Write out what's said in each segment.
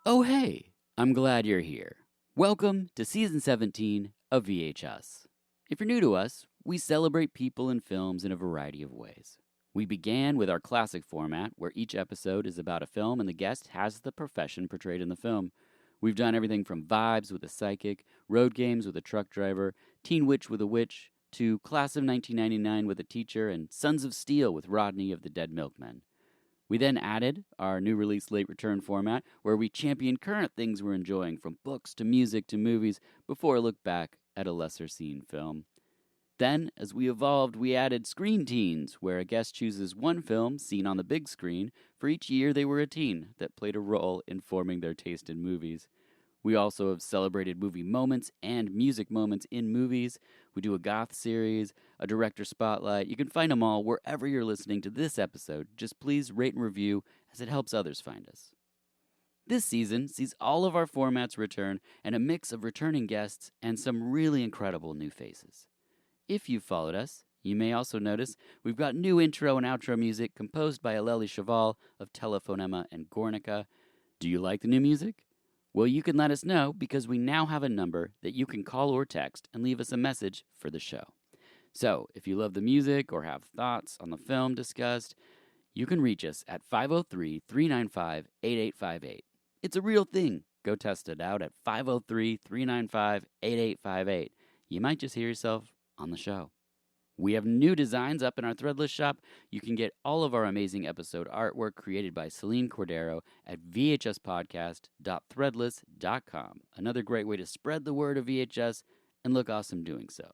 Oh, hey, I'm glad you're here. Welcome to Season 17 of VHS. If you're new to us, we celebrate people and films in a variety of ways. We began with our classic format, where each episode is about a film and the guest has the profession portrayed in the film. We've done everything from Vibes with a psychic, Road Games with a truck driver, Teen Witch with a witch, to Class of 1999 with a teacher, and Sons of Steel with Rodney of the Dead Milkmen. We then added our new release late return format where we champion current things we're enjoying, from books to music to movies, before a look back at a lesser seen film. Then, as we evolved, we added Screen Teens, where a guest chooses one film seen on the big screen for each year they were a teen that played a role in forming their taste in movies. We also have celebrated movie moments and music moments in movies. We do a goth series, a director spotlight. You can find them all wherever you're listening to this episode. Just please rate and review, as it helps others find us. This season sees all of our formats return and a mix of returning guests and some really incredible new faces. If you've followed us, you may also notice we've got new intro and outro music composed by Aleli Cheval of Telefonema and Gornica. Do you like the new music? Well, you can let us know, because we now have a number that you can call or text and leave us a message for the show. So, if you love the music or have thoughts on the film discussed, you can reach us at 503-395-8858. It's a real thing. Go test it out at 503-395-8858. You might just hear yourself on the show. We have new designs up in our Threadless shop. You can get all of our amazing episode artwork created by Celine Cordero at vhspodcast.threadless.com. Another great way to spread the word of VHS and look awesome doing so.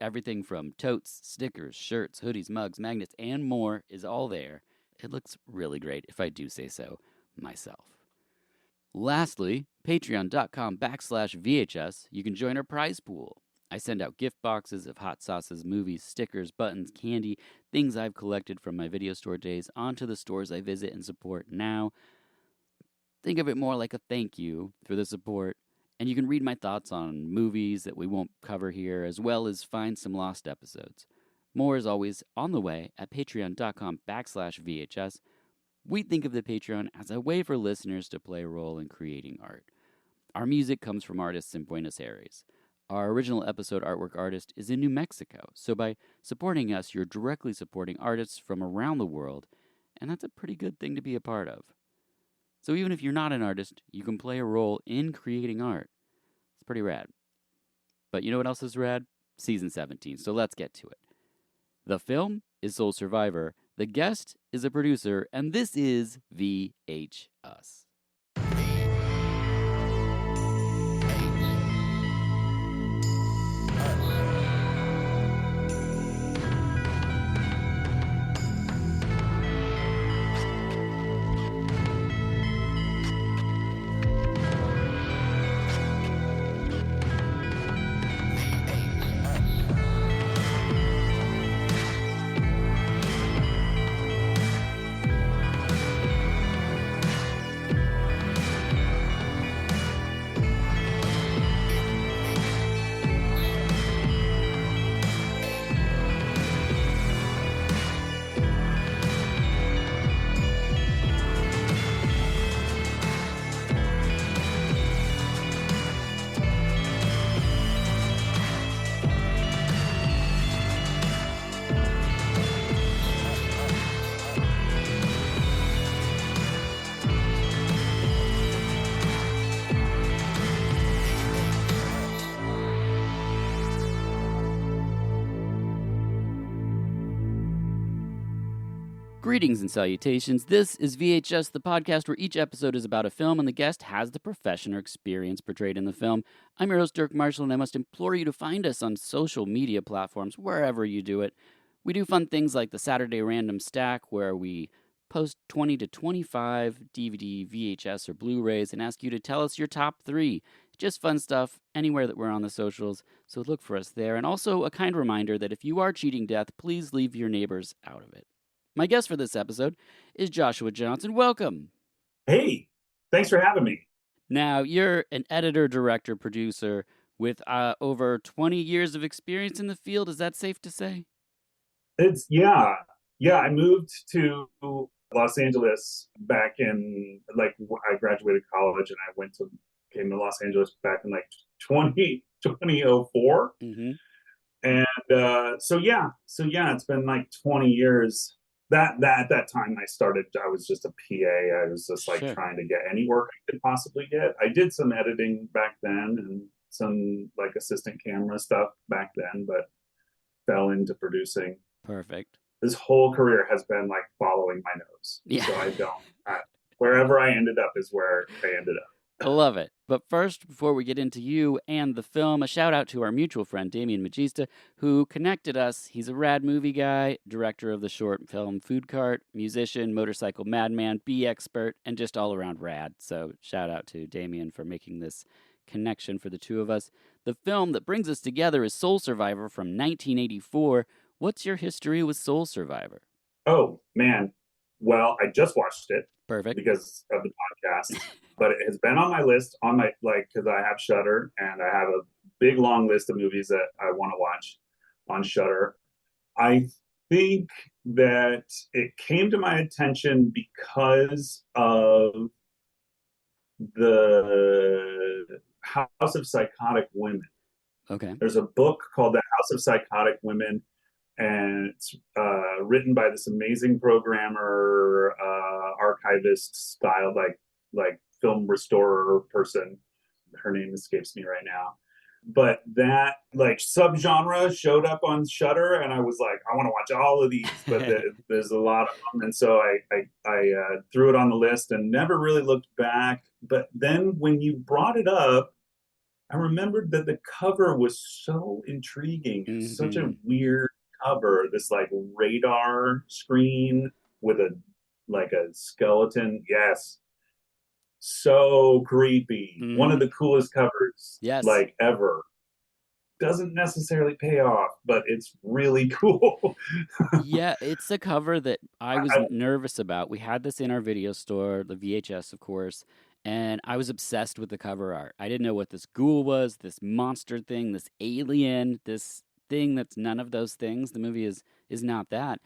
Everything from totes, stickers, shirts, hoodies, mugs, magnets, and more is all there. It looks really great, if I do say so myself. Lastly, patreon.com/VHS, you can join our prize pool. I send out gift boxes of hot sauces, movies, stickers, buttons, candy, things I've collected from my video store days onto the stores I visit and support now. Think of it more like a thank you for the support, and you can read my thoughts on movies that we won't cover here, as well as find some lost episodes. More is always on the way at patreon.com/VHS. We think of the Patreon as a way for listeners to play a role in creating art. Our music comes from artists in Buenos Aires. Our original episode artwork artist is in New Mexico, so by supporting us, you're directly supporting artists from around the world, and that's a pretty good thing to be a part of. So even if you're not an artist, you can play a role in creating art. It's pretty rad. But you know what else is rad? Season 17, so let's get to it. The film is Soul Survivor, the guest is a producer, and this is VHS. Greetings and salutations. This is VHS, the podcast where each episode is about a film and the guest has the profession or experience portrayed in the film. I'm your host, Dirk Marshall, and I must implore you to find us on social media platforms, wherever you do it. We do fun things like the Saturday Random Stack, where we post 20 to 25 DVD, VHS, or Blu-rays and ask you to tell us your top 3. Just fun stuff anywhere that we're on the socials, so look for us there. And also a kind reminder that if you are cheating death, please leave your neighbors out of it. My guest for this episode is Joshua Johnson. Welcome. Hey, thanks for having me. Now, you're an editor, director, producer with over 20 years of experience in the field. Is that safe to say? Yeah. I moved to Los Angeles back in like I graduated college and I came to Los Angeles back in like 2004. Mm-hmm. And so yeah, it's been like 20 years. That at that time I was just a PA. I was just like Sure. trying to get any work I could possibly get. I did some editing back then and some like assistant camera stuff back then, but fell into producing. Perfect. This whole career has been like following my nose. Yeah. So wherever I ended up is where I ended up. I love it. But first, before we get into you and the film, a shout out to our mutual friend, Damien Magista, who connected us. He's a rad movie guy, director of the short film Food Cart, musician, motorcycle madman, bee expert, and just all around rad. So shout out to Damien for making this connection for the two of us. The film that brings us together is Soul Survivor from 1984. What's your history with Soul Survivor? Oh man. Well, I just watched it Perfect. because of the podcast, but it has been on my list on my like because I have Shudder and I have a big long list of movies that I want to watch on Shudder. I think that it came to my attention because of the House of Psychotic Women. Okay. There's a book called The House of Psychotic Women, and it's written by this amazing programmer, archivist style, like film restorer person. Her name escapes me right now. But that like subgenre showed up on Shudder, and I was like, I want to watch all of these, but there's a lot of them, and so I threw it on the list and never really looked back. But then when you brought it up, I remembered that the cover was so intriguing. It's such Mm-hmm. a weird cover. This like radar screen with a skeleton. Yes, so creepy. One Mm-hmm. of the coolest covers Yes. like ever. Doesn't necessarily pay off, but it's really cool. Yeah, it's a cover that I was I, nervous about. We had this in our video store, the VHS, of course, and I was obsessed with the cover art. I didn't know what this ghoul was, this monster thing, this alien, this thing that's none of those things. The movie is not that.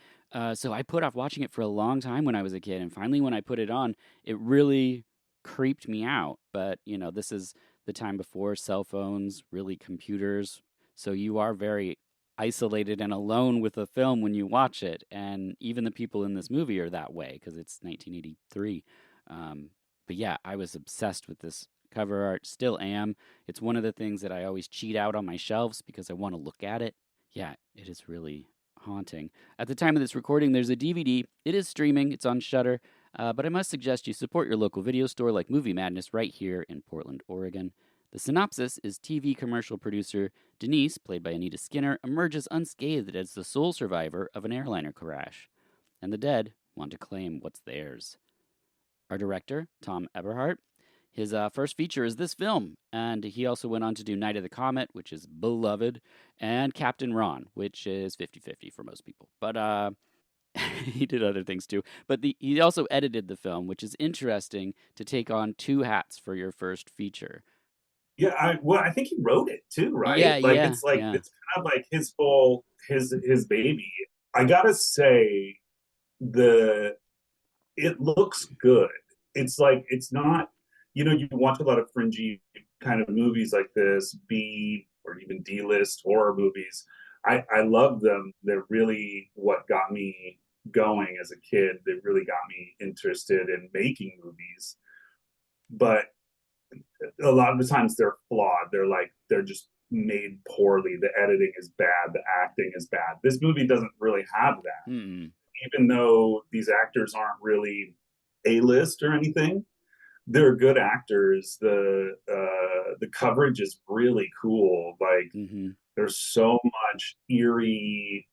So I put off watching it for a long time when I was a kid, and finally, when I put it on, it really creeped me out. But this is the time before cell phones, really computers. So you are very isolated and alone with a film when you watch it. And even the people in this movie are that way because it's 1983. But yeah, I was obsessed with this cover art, still am. It's one of the things that I always cheat out on my shelves because I want to look at it. Yeah, it is really haunting. At the time of this recording, there's a DVD. It is streaming, it's on Shudder. But I must suggest you support your local video store like Movie Madness right here in Portland, Oregon. The synopsis is TV commercial producer Denise, played by Anita Skinner, emerges unscathed as the sole survivor of an airliner crash, and the dead want to claim what's theirs. Our director, Tom Eberhardt, his first feature is this film, and he also went on to do Night of the Comet, which is beloved, and Captain Ron, which is 50-50 for most people. But he did other things too. But he also edited the film, which is interesting to take on two hats for your first feature. yeah, I think he wrote it too, Yeah, right? yeah, Like yeah. it's kind of like his baby. I gotta say the it looks good. It's like it's not, you watch a lot of fringy kind of movies like this, B or even D-list horror movies. I love them. They're really what got me going as a kid. They really got me interested in making movies. But a lot of the times they're flawed. They're just made poorly. The editing is bad. The acting is bad. This movie doesn't really have that. Mm-mm. Even though these actors aren't really A-list or anything, they're good actors. The coverage is really cool. Like Mm-hmm. there's so much eerie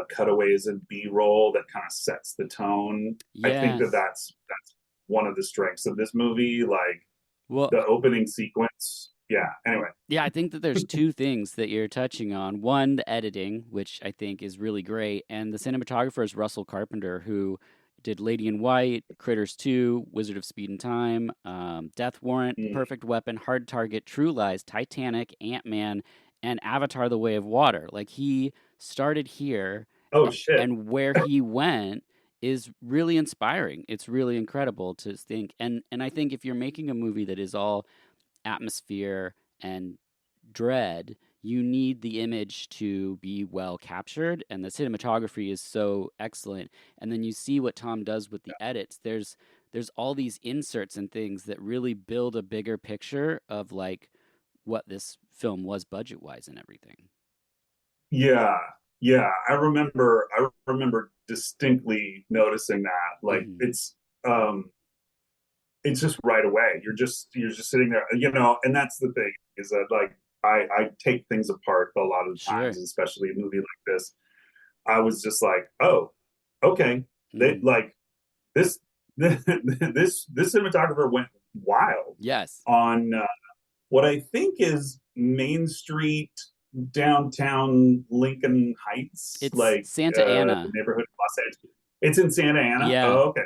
cutaways and B-roll that kind of sets the tone. I think that Yes. that's one of the strengths of this movie. Like Well, the opening sequence. Yeah. Anyway, yeah, I think that there's two things that you're touching on. One, the editing, which I think is really great, and the cinematographer is Russell Carpenter, who did Lady in White, Critters 2, Wizard of Speed and Time, Death Warrant, mm. Perfect Weapon, Hard Target, True Lies, Titanic, Ant-Man, and Avatar: The Way of Water. Like he started here, Oh shit. and where he went is really inspiring. It's really incredible to think. And I think if you're making a movie that is all atmosphere and dread, you need the image to be well captured, and the cinematography is so excellent. And then you see what Tom does with the edits. There's all these inserts and things that really build a bigger picture of like what this film was budget wise and everything. Yeah, yeah. I remember distinctly noticing that. Like Hmm. it's just right away. You're just sitting there, and that's the thing is that like I take things apart a lot of the times, Sure. especially a movie like this. I was just like, oh, okay. They Hmm. like this this cinematographer went wild Yes. on what I think is Main Street, downtown Lincoln Heights, It's like Santa the Ana. neighborhood of Los Angeles. It's in Santa Ana. Yeah. Oh, okay,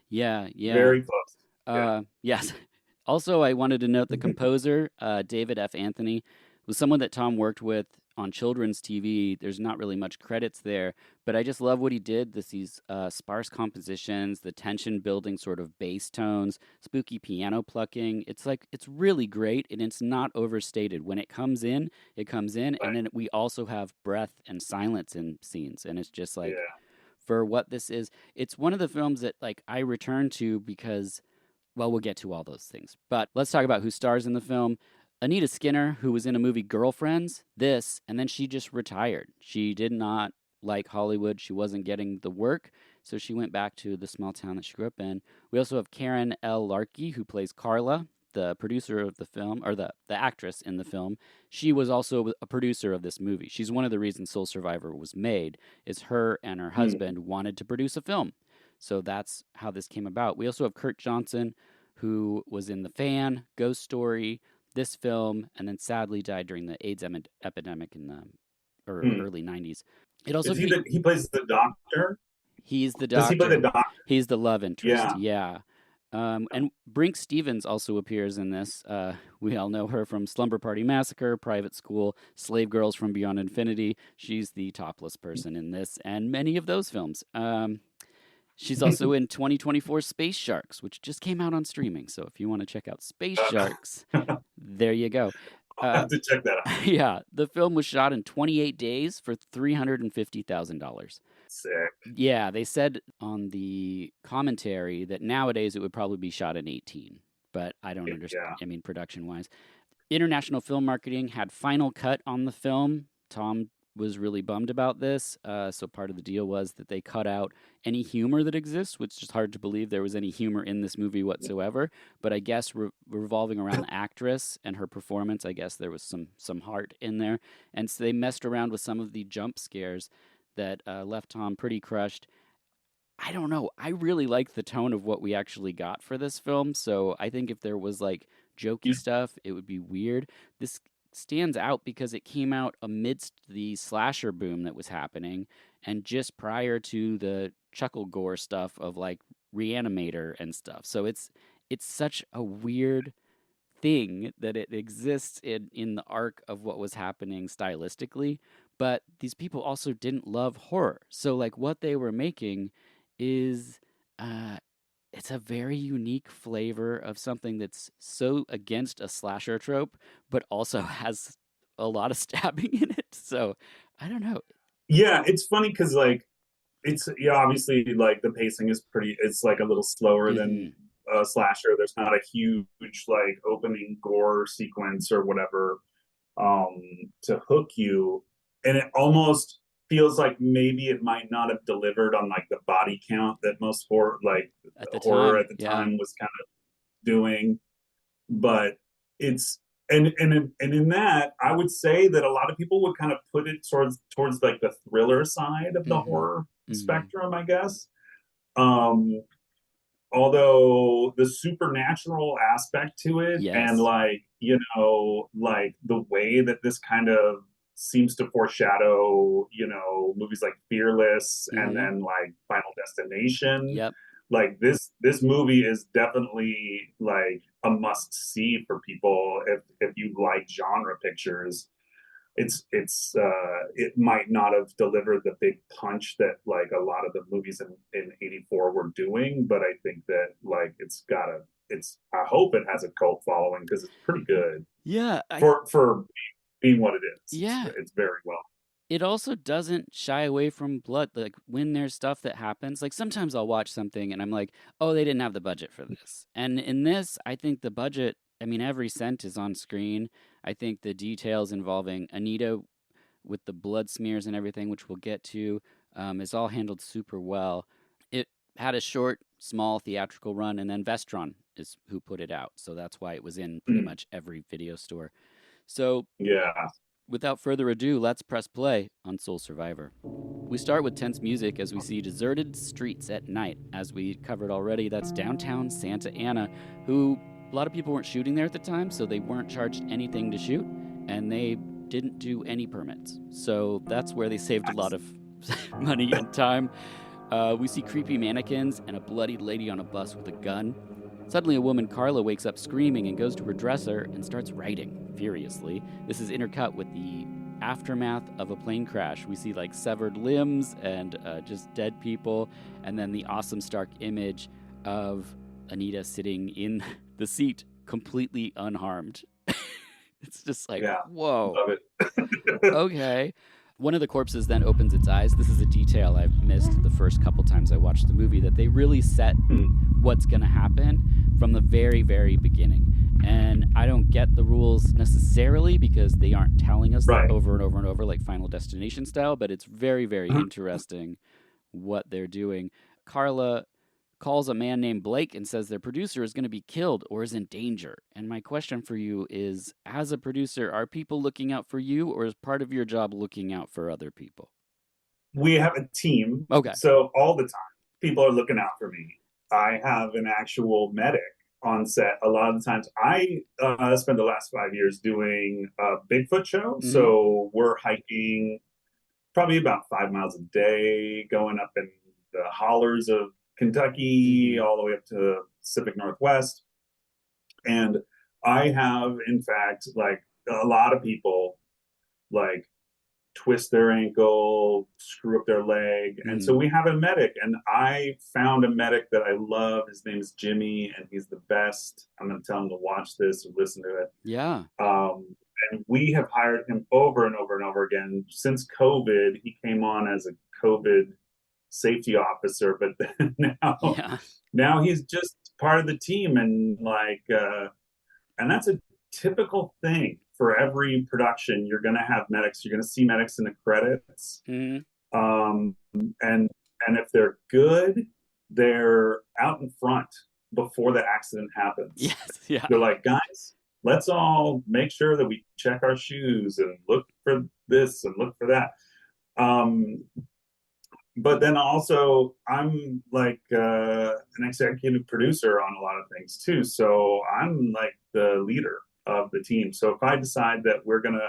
Yeah. Yeah. very close. Yeah. Yes. Also, I wanted to note the composer, David F. Anthony, was someone that Tom worked with on children's TV. There's not really much credits there, but I just love what he did. These sparse compositions, the tension building sort of bass tones, spooky piano plucking. It's like, it's really great and it's not overstated. When it comes in, and Right. then we also have breath and silence in scenes. And it's just like, Yeah. for what this is, it's one of the films that like I return to because well, we'll get to all those things. But let's talk about who stars in the film. Anita Skinner, who was in a movie Girlfriends, this, and then she just retired. She did not like Hollywood. She wasn't getting the work, so she went back to the small town that she grew up in. We also have Karen L. Larkey, who plays Carla, the producer of the film, or the actress in the film. She was also a producer of this movie. She's one of the reasons Soul Survivor was made, is her and her Hmm. husband wanted to produce a film. So that's how this came about. We also have Kurt Johnson, who was in The Fan, Ghost Story, this film, and then sadly died during the AIDS epidemic in the Hmm. early 90s. It also Is he plays the doctor? he's the Does he play the doctor. doctor? He's the love interest. Yeah. Yeah. And Brink Stevens also appears in this. We all know her from Slumber Party Massacre, Private School, Slave Girls from Beyond Infinity. She's the topless person in this and many of those films. She's also in 2024 Space Sharks, which just came out on streaming. So if you want to check out Space Sharks, I'll there you go. Uh, have to check that out. yeah, the film was shot in 28 days for $350,000. Sick. Yeah, they said on the commentary that nowadays it would probably be shot in 18, but I don't understand. Yeah. I mean, production wise. International Film Marketing had final cut on the film. Tom was really bummed about this. So part of the deal was that they cut out any humor that exists, which is hard to believe there was any humor in this movie whatsoever. But I guess revolving around the actress and her performance, I guess there was some heart in there, and so they messed around with some of the jump scares that left Tom pretty crushed. I don't know. I really like the tone of what we actually got for this film. So I think if there was like jokey stuff, it would be weird. This stands out because it came out amidst the slasher boom that was happening and just prior to the chuckle gore stuff of like Reanimator and stuff. So it's such a weird thing that it exists in the arc of what was happening stylistically, but these people also didn't love horror. So like what they were making is uh it's a very unique flavor of something that's so against a slasher trope, but also has a lot of stabbing in it. So I don't know. Yeah, it's funny because like it's yeah, obviously like the pacing is pretty it's like a little slower than Hmm. a slasher. There's not a huge like opening gore sequence or whatever um to hook you. And it almost feels like maybe it might not have delivered on like the body count that most At the horror time, at the yeah. time was kind of doing. But it's and in that I would say that a lot of people would kind of put it towards like the thriller side of the Hmm. horror Hmm. spectrum, I guess. um Although the supernatural aspect to it and Yes. like like the way that this kind of seems to foreshadow movies like Fearless and Hmm. then like Final Destination, Yep. like this movie is definitely like a must see for people if you like genre pictures. it might not have delivered the big punch that like a lot of the movies in '84 were doing, but I think that like it's I hope it has a cult following because it's pretty good Yeah, for being what it is. yeah. It's very well. It also doesn't shy away from blood. Like when there's stuff that happens, like sometimes I'll watch something and I'm like, oh, they didn't have the budget for this. And in this, I think the budget, I mean, every cent is on screen. I think the details involving Anita with the blood smears and everything, which we'll get to, is all handled super well. It had a short, small theatrical run, and then Vestron is who put it out. So that's why it was in pretty much every video store. So Yeah. without further ado, let's press play on Soul Survivor. We start with tense music as we see deserted streets at night. As we covered already, that's downtown Santa Ana, who a lot of people weren't shooting there at the time, so they weren't charged anything to shoot, and they didn't do any permits. So that's where they saved a lot of money and time. We see creepy mannequins and a bloodied lady on a bus with a gun. Suddenly, a woman, Carla, wakes up screaming and goes to her dresser and starts writing furiously. This is intercut with the aftermath of a plane crash. We see like severed limbs and just dead people, and then the awesome stark image of Anita sitting in the seat, completely unharmed. It's just like, Yeah. whoa. Love it. Okay. One of the corpses then opens its eyes. This is a detail I've missed the first couple times I watched the movie, that they really set what's going to happen from the very, very beginning. And I don't get the rules necessarily because they aren't telling us that over and over and over like Final Destination style, but it's very, very interesting what they're doing. Carla calls a man named Blake and says their producer is going to be killed or is in danger. And my question for you is, as a producer, are people looking out for you, or is part of your job looking out for other people? We have a team. Okay. So all the time, people are looking out for me. I have an actual medic on set. A lot of the times, I spent the last 5 years doing a Bigfoot show. Mm-hmm. So we're hiking probably about 5 miles a day, going up in the hollers of Kentucky, all the way up to Pacific Northwest. And I have, in fact, like a lot of people, like twist their ankle, screw up their leg. And so we have a medic, and I found a medic that I love. His name is Jimmy, and he's the best. I'm going to tell him to watch this or listen to it. Yeah. And we have hired him over and over and over again. Since COVID, he came on as a COVID safety officer, but then now he's just part of the team, and like and that's a typical thing for every production. You're going to have medics. You're going to see medics in the credits. And if they're good, they're out in front before the accident happens. Yes. Yeah. They're like, guys, let's all make sure that we check our shoes and look for this and look for that. But then also, I'm like an executive producer on a lot of things too. So I'm like the leader of the team. So if I decide that we're going to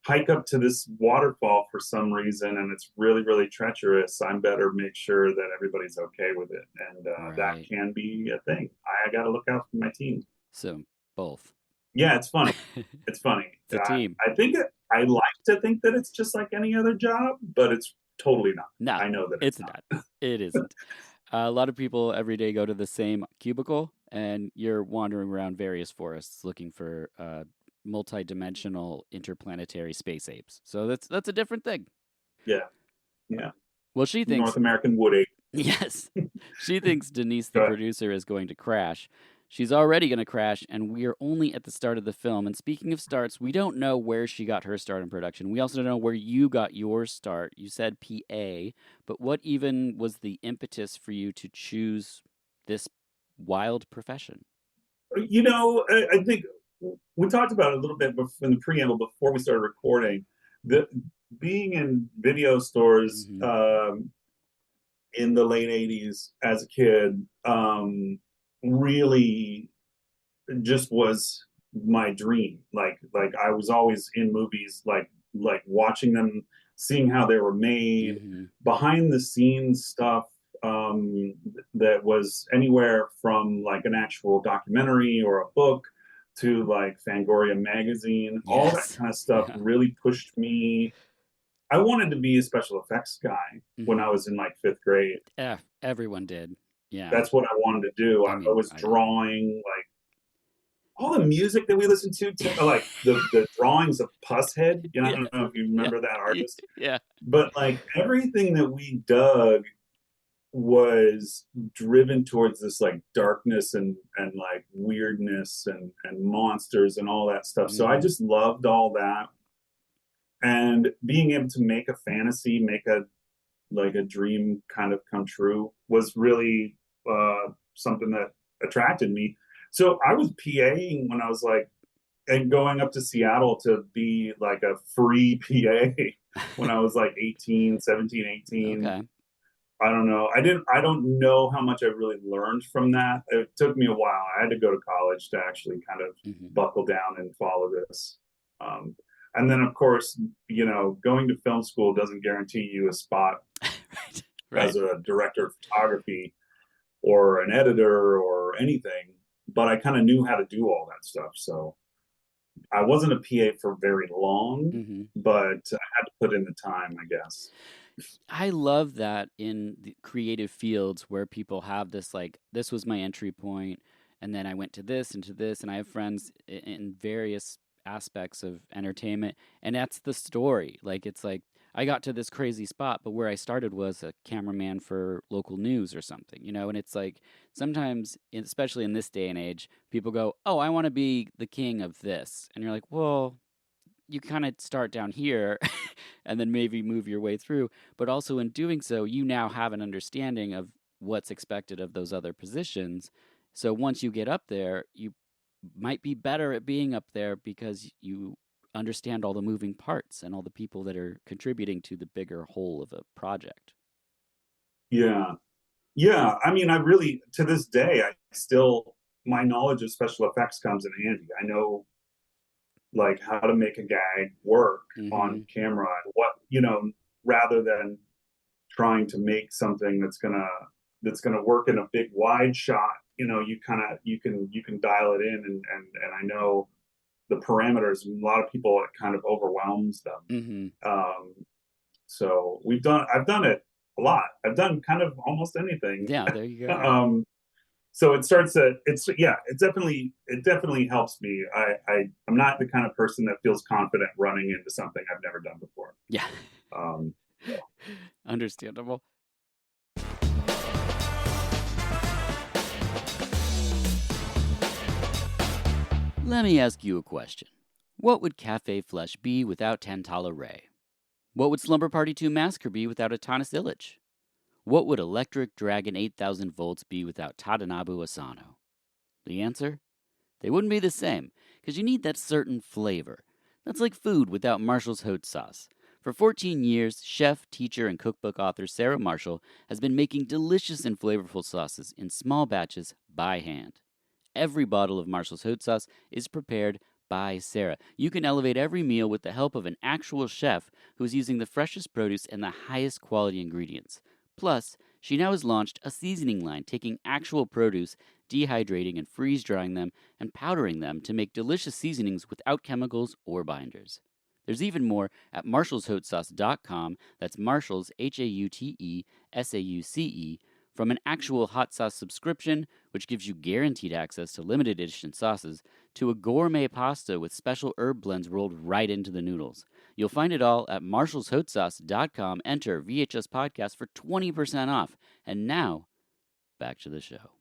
hike up to this waterfall for some reason and it's really, really treacherous, I better make sure that everybody's okay with it. And that can be a thing. I got to look out for my team. So both. Yeah, it's funny. It's funny. It's a team. I like to think that it's just like any other job, but it's totally not. No, I know that it's not. It isn't. A lot of people every day go to the same cubicle, and you're wandering around various forests looking for multi-dimensional interplanetary space apes. So that's a different thing. Yeah. Well, she thinks North American wood ape. Yes, she thinks Denise, the producer, is going to crash. She's already going to crash, and we are only at the start of the film. And speaking of starts, we don't know where she got her start in production. We also don't know where you got your start. You said PA, but what even was the impetus for you to choose this wild profession? You know, I think we talked about it a little bit in the preamble before we started recording. Being in video stores in the late 80s as a kid, really just was my dream. Like I was always in movies, like watching them, seeing how they were made, behind the scenes stuff that was anywhere from like an actual documentary or a book to like Fangoria magazine, all that Yes. kind of stuff Yeah. really pushed me. I wanted to be a special effects guy when Hmm. I was in like fifth grade. Yeah, everyone did. Yeah. That's what I wanted to do. I I mean, was I did. drawing like all the music that we listened to like the drawings of Pusshead. You know, I Yeah. don't know if you Yeah. remember that artist, Yeah. but like everything that we dug was driven towards this like darkness and like weirdness and monsters and all that stuff. So I Hmm. just loved all that. And being able to make a fantasy, make a like a dream kind of come true was really something that attracted me. So I was PAing when I was like, and going up to Seattle to be like a free PA when I was like 18, 17, 18. Okay. I don't know. I don't know how much I really learned from that. It took me a while. I had to go to college to actually kind of Hmm. buckle down and follow this. Um, and then, of course, going to film school doesn't guarantee you a spot Right. as Right. a director of photography or an editor or anything, but I kind of knew how to do all that stuff. So I wasn't a PA for very long, Hmm. but I had to put in the time, I guess. I love that in the creative fields where people have this, like, this was my entry point, and then I went to this and to this, and I have friends in various aspects of entertainment, and that's the story. Like, it's like I got to this crazy spot, but where I started was a cameraman for local news or something, and it's like sometimes, especially in this day and age, people go, "Oh, I want to be the king of this," and you're like, "Well, you kind of start down here and then maybe move your way through. But also in doing so, you now have an understanding of what's expected of those other positions. So once you get up there, you might be better at being up there because you understand all the moving parts and all the people that are contributing to the bigger whole of a project." Yeah. Yeah. I mean, I really, to this day, my knowledge of special effects comes in handy. I know like how to make a gag work on Mm-hmm. camera and rather than trying to make something that's gonna work in a big wide shot. You can dial it in and I know the parameters. A lot of people it kind of overwhelms them. Mm-hmm. Um, so I've done it a lot. I've done kind of almost anything. Yeah, there you go. um, so it starts at it's yeah, it definitely helps me. I'm not the kind of person that feels confident running into something I've never done before. Yeah. Um, Understandable. Let me ask you a question. What would Cafe Flesh be without Tantala Ray? What would Slumber Party 2 Massacre be without Atanas Illich? What would Electric Dragon 8000 Volts be without Tadanobu Asano? The answer? They wouldn't be the same, because you need that certain flavor. That's like food without Marshall's hot sauce. For 14 years, chef, teacher, and cookbook author Sarah Marshall has been making delicious and flavorful sauces in small batches by hand. Every bottle of Marshall's hot sauce is prepared by Sarah. You can elevate every meal with the help of an actual chef who's using the freshest produce and the highest quality ingredients. Plus, she now has launched a seasoning line taking actual produce, dehydrating and freeze drying them, and powdering them to make delicious seasonings without chemicals or binders. There's even more at marshallshotsauce.com. That's Marshall's, HAUTESAUCE, from an actual hot sauce subscription, which gives you guaranteed access to limited edition sauces, to a gourmet pasta with special herb blends rolled right into the noodles. You'll find it all at marshallshotsauce.com. Enter VHS Podcast for 20% off. And now, back to the show.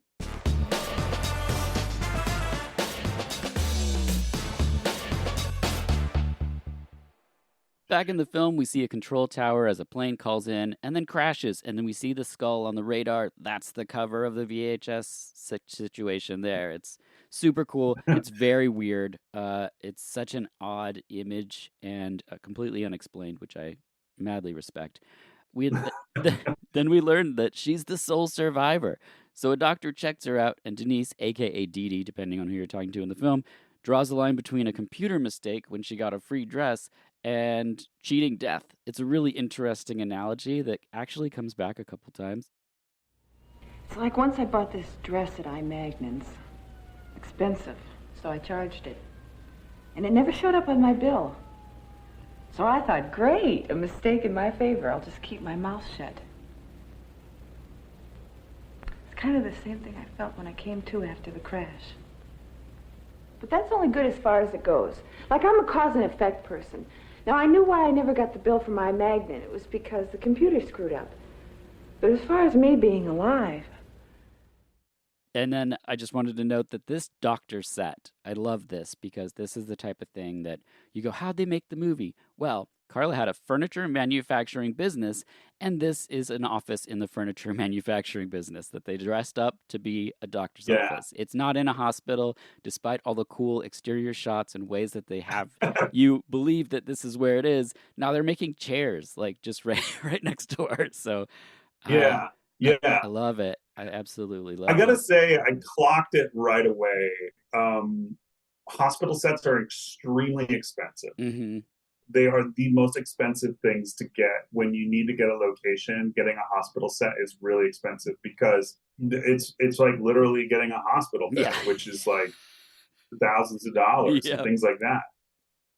Back in the film, we see a control tower as a plane calls in and then crashes, and then we see the skull on the radar. That's the cover of the VHS situation there. It's super cool. It's very weird. It's such an odd image and completely unexplained, which I madly respect. We then we learned that she's the sole survivor. So a doctor checks her out, and Denise, aka Dee Dee, depending on who you're talking to in the film, draws a line between a computer mistake when she got a free dress and cheating death. It's a really interesting analogy that actually comes back a couple times. It's like once I bought this dress at I. Magnan's. Expensive. so I charged it. And it never showed up on my bill. So I thought, great, a mistake in my favor. I'll just keep my mouth shut. It's kind of the same thing I felt when I came to after the crash. But that's only good as far as it goes. Like, I'm a cause and effect person. Now, I knew why I never got the bill for my magnet. It was because the computer screwed up. But as far as me being alive... And then I just wanted to note that this doctor set, I love this because this is the type of thing that you go, how'd they make the movie? Well, Carla had a furniture manufacturing business, and this is an office in the furniture manufacturing business that they dressed up to be a doctor's office. It's not in a hospital, despite all the cool exterior shots and ways that they have you believe that this is where it is. Now they're making chairs, like just right next door. So Yeah. I love it. I absolutely love I gotta it. say, I clocked it right away. Hospital sets are extremely expensive. Mm-hmm. They are the most expensive things to get when you need to get a location. Getting a hospital set is really expensive because it's like literally getting a hospital bed, which is like thousands of dollars and things like that.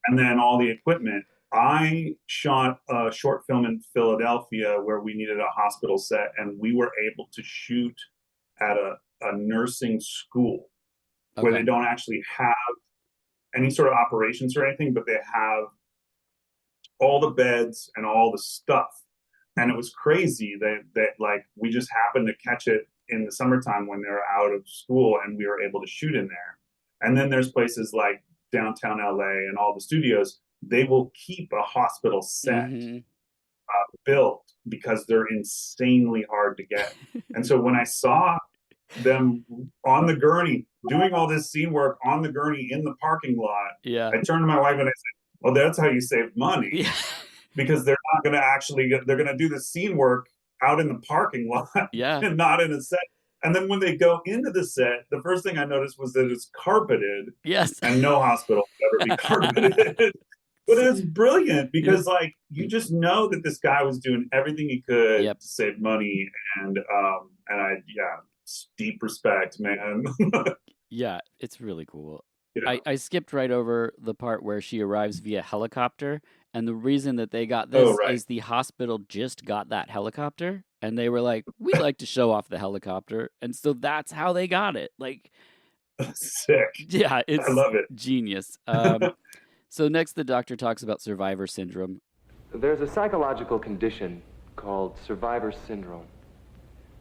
And then all the equipment. I shot a short film in Philadelphia where we needed a hospital set, and we were able to shoot at a nursing school where they don't actually have any sort of operations or anything, but they have all the beds and all the stuff. And it was crazy that like we just happened to catch it in the summertime when they're out of school, and we were able to shoot in there. And then there's places like downtown LA and all the studios, they will keep a hospital set built because they're insanely hard to get. And so when I saw them on the gurney doing all this scene work on the gurney in the parking lot, I turned to my wife and I said, well, that's how you save money. Because they're not going to actually they're going to do the scene work out in the parking lot and not in a set. And then when they go into the set, the first thing I noticed was that it's carpeted. And no hospital will ever be carpeted. But it's brilliant because, like, you just know that this guy was doing everything he could to save money, and deep respect, man. Yeah, it's really cool. I skipped right over the part where she arrives via helicopter, and the reason that they got this is the hospital just got that helicopter, and they were like, we'd like to show off the helicopter, and so that's how they got it. Like, sick. Yeah, I love it. Genius. So next, the doctor talks about survivor syndrome. There's a psychological condition called survivor syndrome.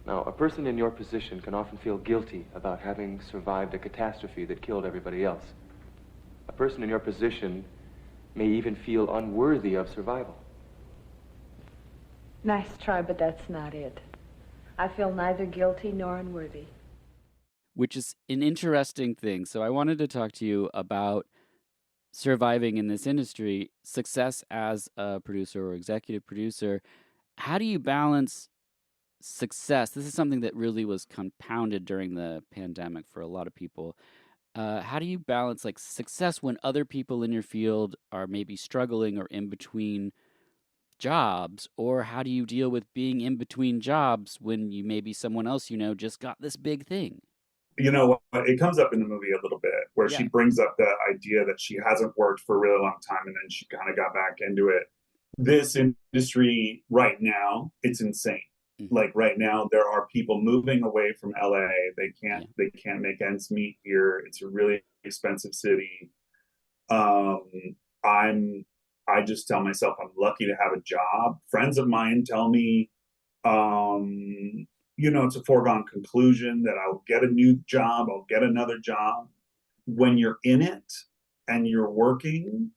Now, a person in your position can often feel guilty about having survived a catastrophe that killed everybody else. A person in your position may even feel unworthy of survival. Nice try, but that's not it. I feel neither guilty nor unworthy. Which is an interesting thing. So I wanted to talk to you about surviving in this industry, success as a producer or executive producer. How do you balance success? This is something that really was compounded during the pandemic for a lot of people. How do you balance like success when other people in your field are maybe struggling or in between jobs? Or how do you deal with being in between jobs when you maybe someone else you know just got this big thing? You know, it comes up in the movie a little bit where she brings up the idea that she hasn't worked for a really long time and then she kind of got back into it. This industry right now, it's insane. Like right now, there are people moving away from LA. They can't make ends meet here. It's a really expensive city. I just tell myself I'm lucky to have a job. Friends of mine tell me, it's a foregone conclusion that I'll get a new job, I'll get another job. When you're in it and you're working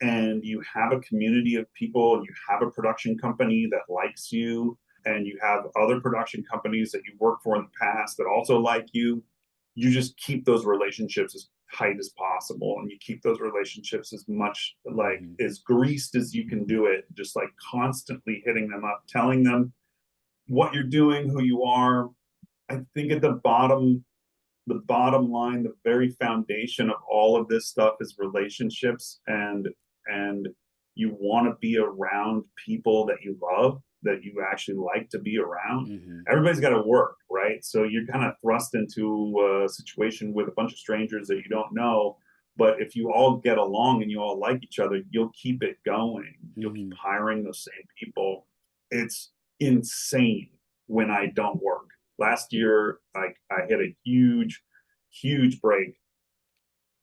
and you have a community of people, and you have a production company that likes you, and you have other production companies that you worked for in the past that also like you, you just keep those relationships as tight as possible, and you keep those relationships as much like as greased as you can do it, just like constantly hitting them up, telling them what you're doing, who you are. I think at the bottom line, the very foundation of all of this stuff is relationships, and you want to be around people that you love. that you actually like to be around. Mm-hmm. Everybody's got to work, right? So you're kind of thrust into a situation with a bunch of strangers that you don't know. But if you all get along and you all like each other, you'll keep it going. You'll keep hiring those same people. It's insane when I don't work. Last year, I hit a huge break.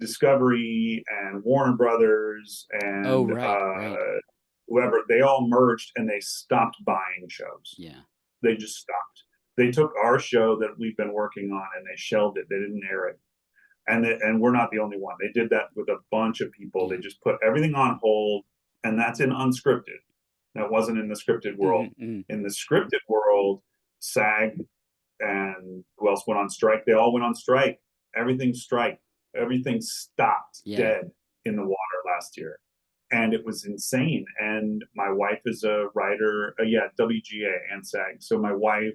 Discovery and Warner Brothers and whoever, they all merged and they stopped buying shows. Yeah. They just stopped. They took our show that we've been working on and they shelved it. They didn't air it. And we're not the only one. They did that with a bunch of people. They just put everything on hold, and that's in unscripted. That wasn't in the scripted world. In the scripted world, SAG and who else went on strike? They all went on strike. Everything stopped dead in the water last year. And it was insane. And my wife is a writer, WGA and SAG. So my wife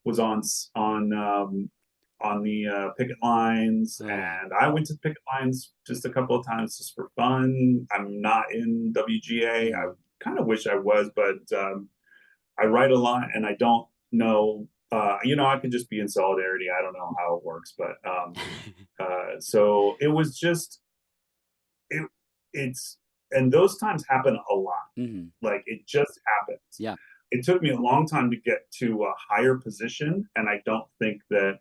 was on the picket lines, and I went to picket lines just a couple of times just for fun. I'm not in WGA. I kind of wish I was, but I write a lot, and I don't know. I could just be in solidarity. I don't know how it works, but so it was just it's and those times happen a lot. Like it just happens. Yeah. It took me a long time to get to a higher position, and I don't think that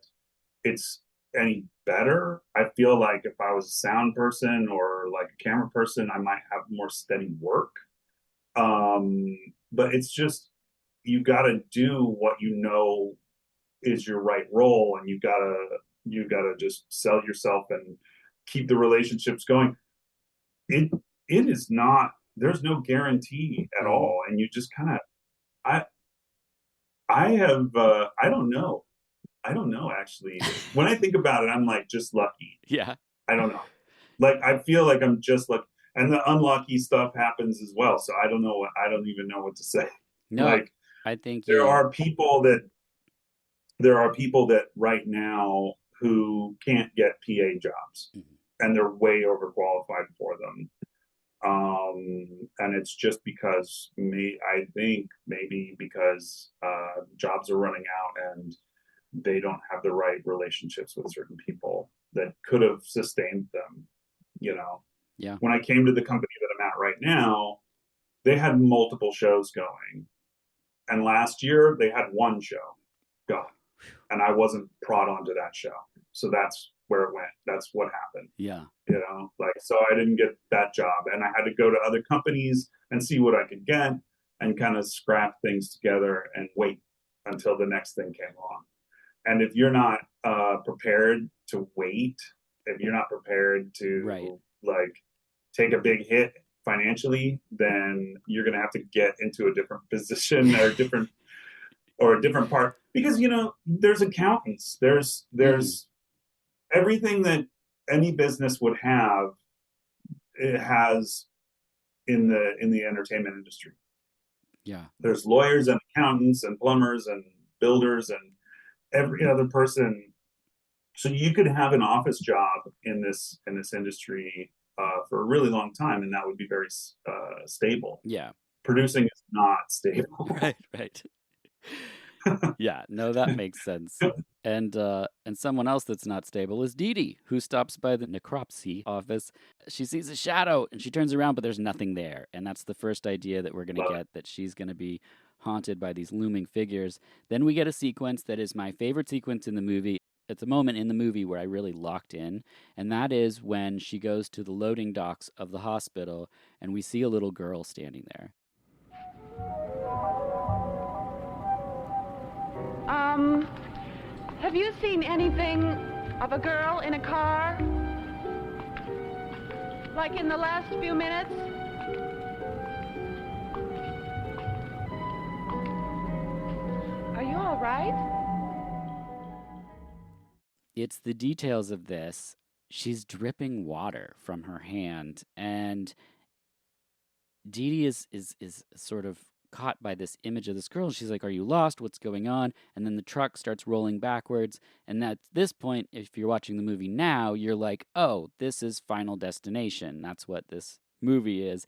it's any better. I feel like if I was a sound person or like a camera person, I might have more steady work. But it's just, you got to do what you know is your right role, and you gotta just sell yourself and keep the relationships going. It is not, there's no guarantee at all. And you just kind of, I don't know. I don't know, actually. When I think about it, I'm like just lucky. Yeah. I don't know. Like, I feel like I'm just lucky. And the unlucky stuff happens as well. So I don't even know what to say. No, like, I think there are people that right now who can't get PA jobs, and they're way overqualified for them. And it's just because I think maybe because jobs are running out and they don't have the right relationships with certain people that could have sustained them, Yeah. When I came to the company that I'm at right now, they had multiple shows going. And last year they had one show going. And I wasn't brought onto that show. So that's where it went. That's what happened. Yeah. So I didn't get that job. And I had to go to other companies and see what I could get and kind of scrap things together and wait until the next thing came along. And if you're not prepared to wait, if you're not prepared to take a big hit financially, then you're going to have to get into a different position or a different part. Because, there's accountants, there's everything that any business would have, it has in the entertainment industry. Yeah. There's lawyers and accountants and plumbers and builders and every other person. So you could have an office job in this industry for a really long time, and that would be very stable. Yeah. Producing is not stable. Right. Yeah, no, that makes sense. And someone else that's not stable is Dee Dee, who stops by the necropsy office. She sees a shadow and she turns around, but there's nothing there. And that's the first idea that we're going to get, that she's going to be haunted by these looming figures. Then we get a sequence that is my favorite sequence in the movie. It's a moment in the movie where I really locked in, and that is when she goes to the loading docks of the hospital and we see a little girl standing there. Have you seen anything of a girl in a car? Like in the last few minutes? Are you all right? It's the details of this. She's dripping water from her hand, and Dee Dee is sort of caught by this image of this girl. She's like, "Are you lost? What's going on?" And then the truck starts rolling backwards. And at this point, if you're watching the movie now, you're like, "Oh, this is Final Destination. That's what this movie is."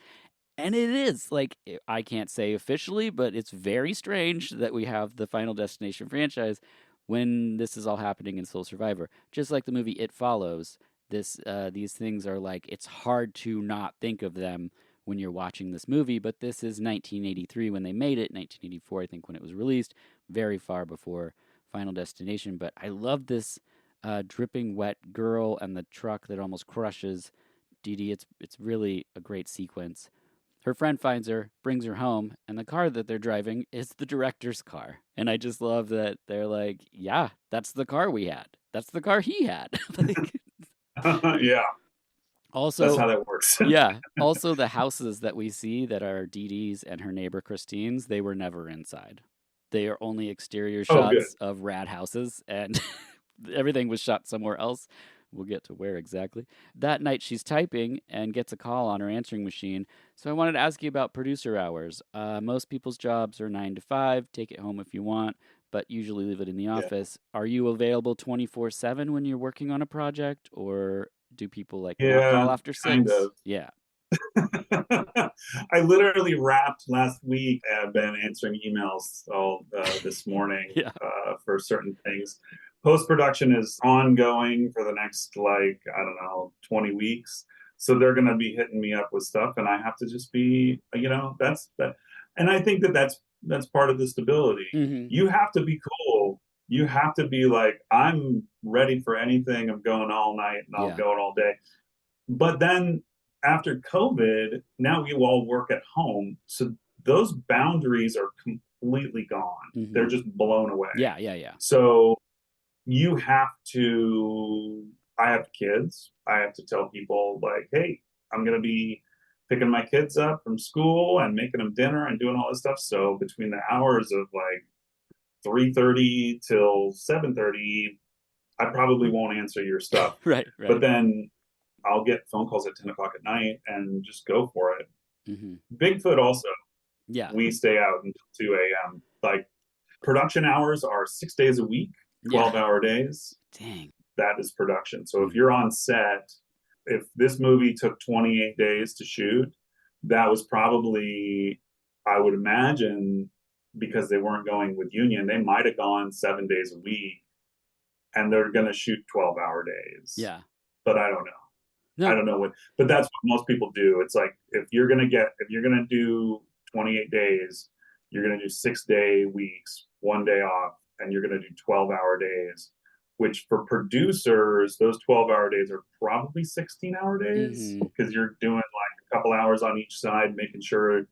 And it is like, I can't say officially, but it's very strange that we have the Final Destination franchise when this is all happening in Soul Survivor. Just like the movie It Follows, these things are like, it's hard to not think of them when you're watching this movie, but this is 1983 when they made it, 1984 I think when it was released, very far before Final Destination. But I love this dripping wet girl and the truck that almost crushes Dee Dee. It's really a great sequence. Her friend finds her, brings her home, and the car that they're driving is the director's car. And I just love that they're like, yeah, that's the car we had. That's the car he had. Like, Yeah, also, that's how that works. yeah. Also, the houses that we see that are Dee Dee's and her neighbor Christine's, they were never inside. They are only exterior Oh, good. shots of rad houses, and everything was shot somewhere else. We'll get to where exactly. That night, she's typing and gets a call on her answering machine. So I wanted to ask you about producer hours. Most people's jobs are 9 to 5. Take it home if you want, but usually leave it in the Yeah. office. Are you available 24/7 when you're working on a project, or do people like not Yeah, call after 6? kind of. Yeah. I literally wrapped last week. I've been answering emails all this morning Yeah. for certain things. Post-production is ongoing for the next, like, I don't know, 20 weeks. So they're going to be hitting me up with stuff, and I have to just be, that's that. And I think that that's part of the stability. Hmm. You have to be cool. You have to be like, I'm ready for anything. I'm going all night and I'll Yeah. go all day. But then after COVID, now we all work at home. So those boundaries are completely gone. Mhm. They're just blown away. Yeah. So you have to, I have kids. I have to tell people, like, hey, I'm going to be picking my kids up from school and making them dinner and doing all this stuff. So between the hours of like 3:30 till 7:30, I probably won't answer your stuff. Right. But then I'll get phone calls at 10 o'clock at night and just go for it. Hmm. Bigfoot also, Yeah. we stay out until 2 a.m. Like, production hours are 6 days a week, Yeah. 12-hour days. Dang. That is production. So if you're on set, if this movie took 28 days to shoot, that was probably, I would imagine, because they weren't going with union, they might have gone 7 days a week, and they're going to shoot 12-hour days. Yeah. But I don't know. No. I don't know but that's what most people do. It's like, if you're going to do 28 days, you're going to do 6-day weeks, 1 day off, and you're going to do 12-hour days, which for producers, those 12-hour days are probably 16-hour days, Mhm. because you're doing like a couple hours on each side, making sure,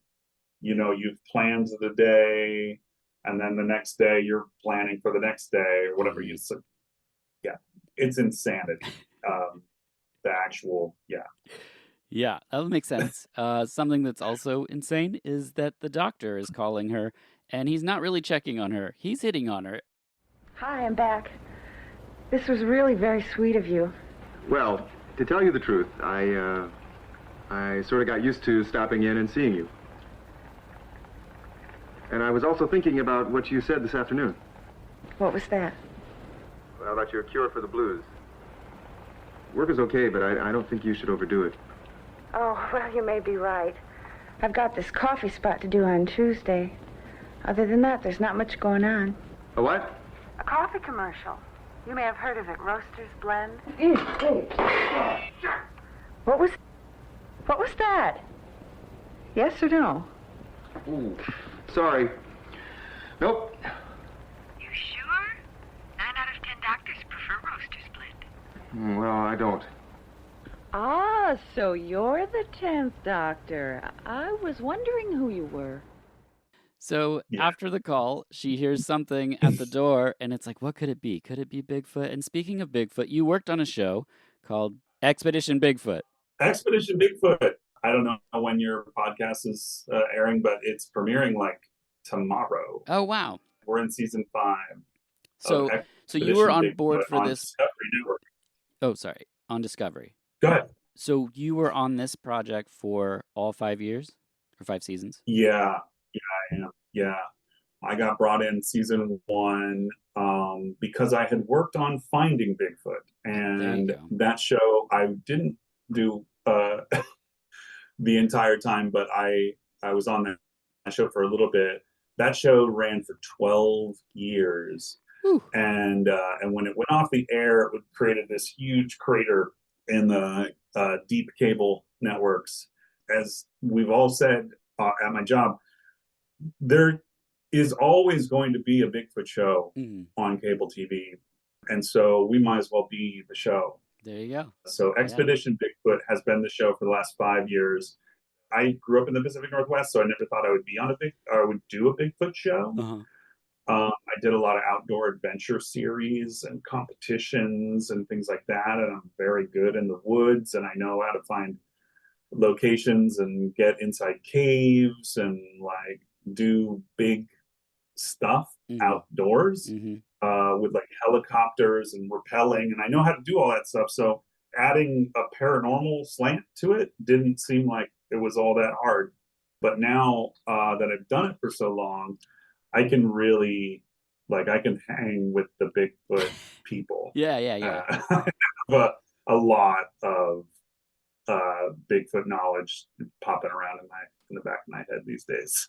you've planned the day, and then the next day you're planning for the next day or whatever. So, yeah, it's insanity. The actual, Yeah, that would make sense. Something that's also insane is that the doctor is calling her, and he's not really checking on her. He's hitting on her. Hi, I'm back. This was really very sweet of you. Well, to tell you the truth, I sort of got used to stopping in and seeing you. And I was also thinking about what you said this afternoon. What was that? Well, about your cure for the blues. Work is okay, but I don't think you should overdo it. Oh, well, you may be right. I've got this coffee spot to do on Tuesday. Other than that, there's not much going on. A what? A coffee commercial. You may have heard of it, Roaster's Blend. What was that? Yes or no? Ooh, sorry. Nope. You sure? 9 out of 10 doctors prefer Roaster's Blend. Well, I don't. Ah, so you're the 10th doctor. I was wondering who you were. So Yeah. after the call, she hears something at the door, and it's like, what could it be? Could it be Bigfoot? And speaking of Bigfoot, you worked on a show called Expedition Bigfoot. Expedition Bigfoot. I don't know when your podcast is airing, but it's premiering like tomorrow. Oh, wow. We're in season 5. So, of so you were on Expedition board Bigfoot for on this. Discovery Network. Oh, sorry, on Discovery. Go ahead. So you were on this project for all 5 years or 5 seasons? Yeah, I am. Yeah, I got brought in season 1 because I had worked on Finding Bigfoot, There you and go. that show I didn't do. the entire time, but I was on that show for a little bit. That show ran for 12 years. Whew. And when it went off the air, it created this huge crater in the deep cable networks. As we've all said at my job, there is always going to be a Bigfoot show on cable TV. And so we might as well be the show. There you go. So Expedition Bigfoot has been the show for the last 5 years. I grew up in the Pacific Northwest, so I never thought I would be on I would do a Bigfoot show. Uh-huh. I did a lot of outdoor adventure series and competitions and things like that. And I'm very good in the woods, and I know how to find locations and get inside caves and like do big stuff outdoors with like helicopters and rappelling. And I know how to do all that stuff. So adding a paranormal slant to it didn't seem like it was all that hard. But now that I've done it for so long, I can really, like, I can hang with the Bigfoot people. Yeah. I have a lot of Bigfoot knowledge popping around in the back of my head these days.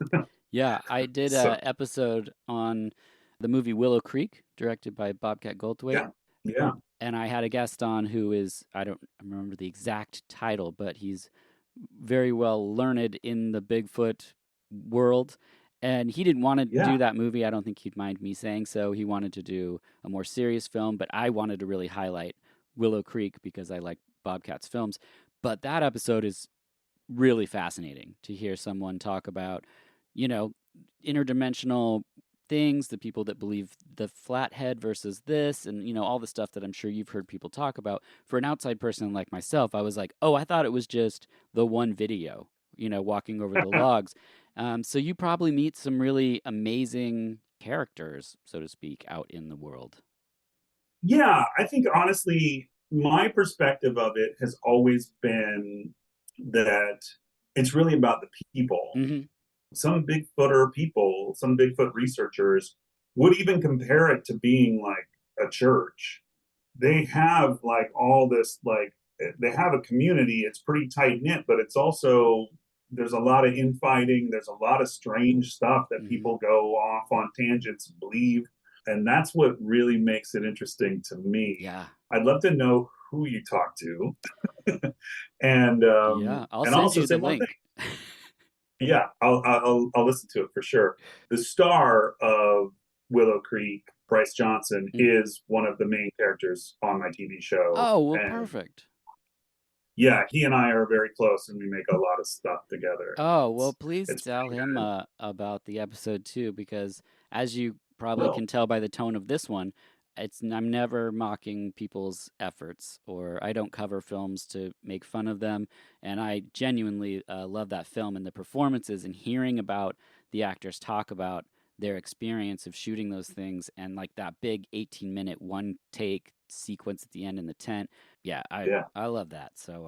Yeah, I did an episode on the movie Willow Creek, directed by Bobcat Goldthwait. Yeah. And I had a guest on who is, I don't remember the exact title, but he's very well learned in the Bigfoot world. And he didn't want to do that movie. I don't think he'd mind me saying so. He wanted to do a more serious film, but I wanted to really highlight Willow Creek because I like Bobcat's films. But that episode is really fascinating to hear someone talk about, you know, interdimensional things, the people that believe the flathead versus this, and, you know, all the stuff that I'm sure you've heard people talk about. For an outside person like myself, I was like, oh, I thought it was just the one video, you know, walking over the logs. So you probably meet some really amazing characters, so to speak, out in the world. Yeah, I think honestly, my perspective of it has always been that it's really about the people. Some Bigfooter people, some Bigfoot researchers would even compare it to being like a church. They have like all this, like, they have a community. It's pretty tight knit, but it's also, there's a lot of infighting. There's a lot of strange stuff that people go off on tangents and believe. And that's what really makes it interesting to me. Yeah. I'd love to know who you talk to. And I'll send you the link. Yeah, I'll listen to it for sure. The star of Willow Creek, Bryce Johnson, is one of the main characters on my TV show. Oh, well, perfect. Yeah, he and I are very close, and we make a lot of stuff together. Oh, well, please tell him about the episode too, because as you probably can tell by the tone of this one, I'm never mocking people's efforts, or I don't cover films to make fun of them. And I genuinely love that film and the performances, and hearing about the actors talk about their experience of shooting those things, and like that big 18-minute one take sequence at the end in the tent. Yeah, I love that. So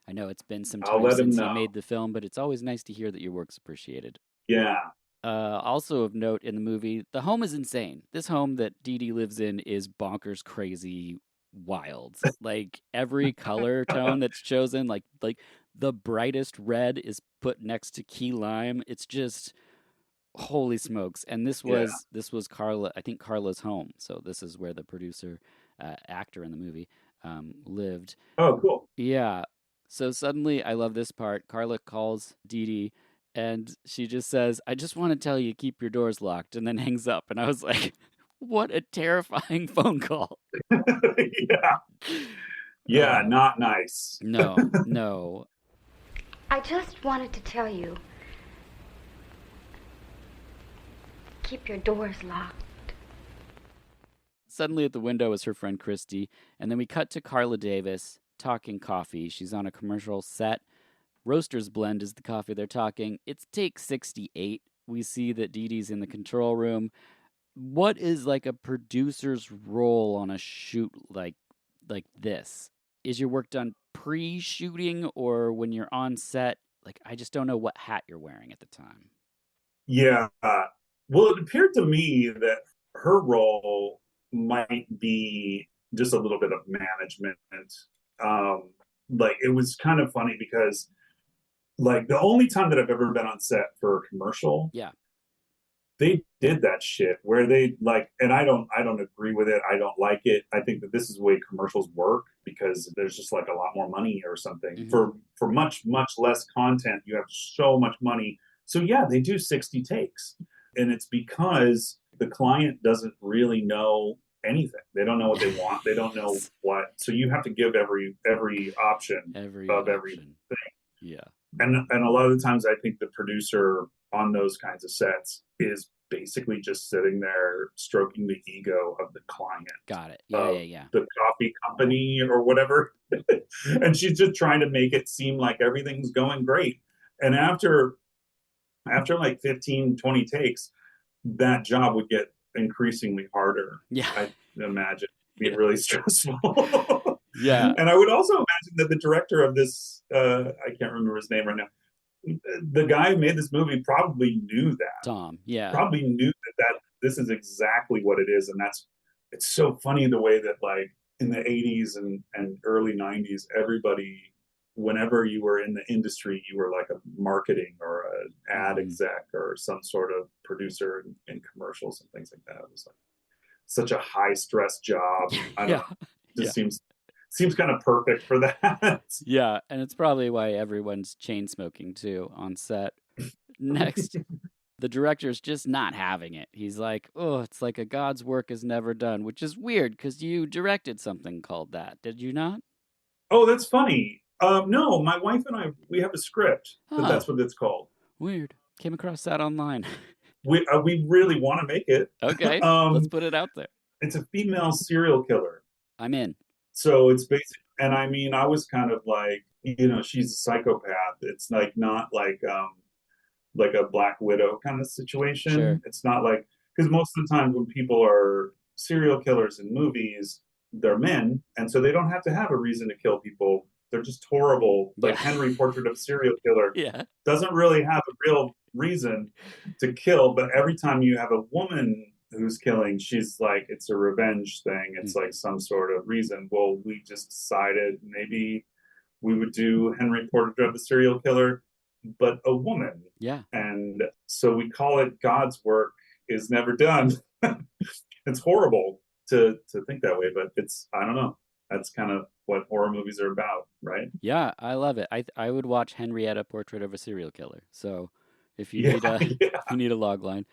I know it's been some time since you made the film, but it's always nice to hear that your work's appreciated. Yeah. Also of note in the movie, the home is insane. This home that Dee Dee lives in is bonkers, crazy, wild. Like every color tone that's chosen, like the brightest red is put next to key lime. It's just holy smokes. And this was Carla, I think Carla's home. So this is where the producer, actor in the movie, lived. Oh, cool. Yeah. So suddenly, I love this part. Carla calls Dee Dee, and she just says, "I just want to tell you, keep your doors locked," and then hangs up. And I was like, what a terrifying phone call. Yeah, not nice. No. I just wanted to tell you, keep your doors locked. Suddenly at the window is her friend Christy, and then we cut to Carla Davis talking coffee. She's on a commercial set. Roaster's Blend is the coffee they're talking. It's take 68. We see that Dee Dee's in the control room. What is like a producer's role on a shoot like this? Is your work done pre-shooting or when you're on set? Like, I just don't know what hat you're wearing at the time. Yeah. Well, it appeared to me that her role might be just a little bit of management. Like, it was kind of funny because Like the only time that I've ever been on set for a commercial, Yeah. they did that shit where they like, and I don't agree with it. I don't like it. I think that this is the way commercials work because there's just like a lot more money or something for much less content. You have so much money. So yeah, they do 60 takes, and it's because the client doesn't really know anything. They don't know what they want. They don't know what. So you have to give every option of everything. Yeah. And a lot of the times I think the producer on those kinds of sets is basically just sitting there stroking the ego of the client. Got it. Yeah. The coffee company or whatever. And she's just trying to make it seem like everything's going great. And after like 15, 20 takes, that job would get increasingly harder. Yeah. I imagine being really stressful. Yeah. And I would also imagine that the director of this, I can't remember his name right now, the guy who made this movie probably knew that. Tom, yeah. Probably knew that this is exactly what it is. And it's so funny the way that like in the 80s and early 90s, everybody, whenever you were in the industry, you were like a marketing or an ad exec or some sort of producer in commercials and things like that. It was like such a high stress job. I don't know. It just seems kind of perfect for that. Yeah, and it's probably why everyone's chain smoking too on set. Next, the director's just not having it. He's like, "Oh, it's like a God's work is never done," which is weird because you directed something called that, did you not? Oh, that's funny. No, my wife and I, we have a script that's what it's called. Weird. Came across that online. We really want to make it. Okay, let's put it out there. It's a female serial killer. I'm in. So it's basic, and I mean, I was kind of like, she's a psychopath. It's like not like a Black Widow kind of situation. Sure. It's not like, because most of the time when people are serial killers in movies, they're men, and so they don't have to have a reason to kill people. They're just horrible. Like Henry, Portrait of a Serial Killer, doesn't really have a real reason to kill, but every time you have a woman who's killing, she's like, it's a revenge thing. It's like some sort of reason. Well, we just decided maybe we would do Henry, Portrait of a Serial Killer, but a woman. Yeah. And so we call it God's Work is Never Done. It's horrible to think that way, but I don't know. That's kind of what horror movies are about, right? Yeah, I love it. I would watch Henrietta, Portrait of a Serial Killer. So if you need a log line.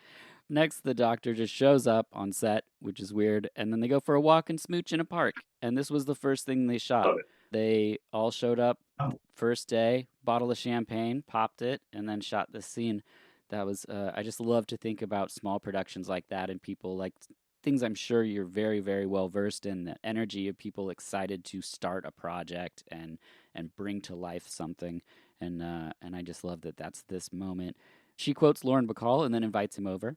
Next, the doctor just shows up on set, which is weird, and then they go for a walk and smooch in a park. And this was the first thing they shot. They all showed up first day, bottle of champagne, popped it, and then shot this scene. That was I just love to think about small productions like that and people like things I'm sure you're very, very well versed in, the energy of people excited to start a project and bring to life something. And I just love that that's this moment. She quotes Lauren Bacall and then invites him over.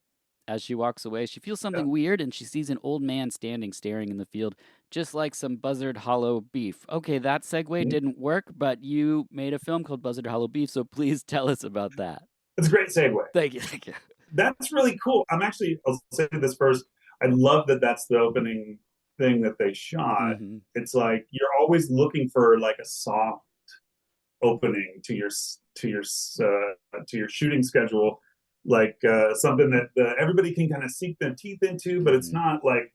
As she walks away, she feels something weird, and she sees an old man staring in the field, just like some Buzzard Hollow Beef. Okay, that segue didn't work, but you made a film called Buzzard Hollow Beef, so please tell us about that. It's a great segue. Thank you. That's really cool. I'll say this first. I love that that's the opening thing that they shot. It's like you're always looking for like a soft opening to your shooting schedule, like something that everybody can kind of sink their teeth into, but it's not like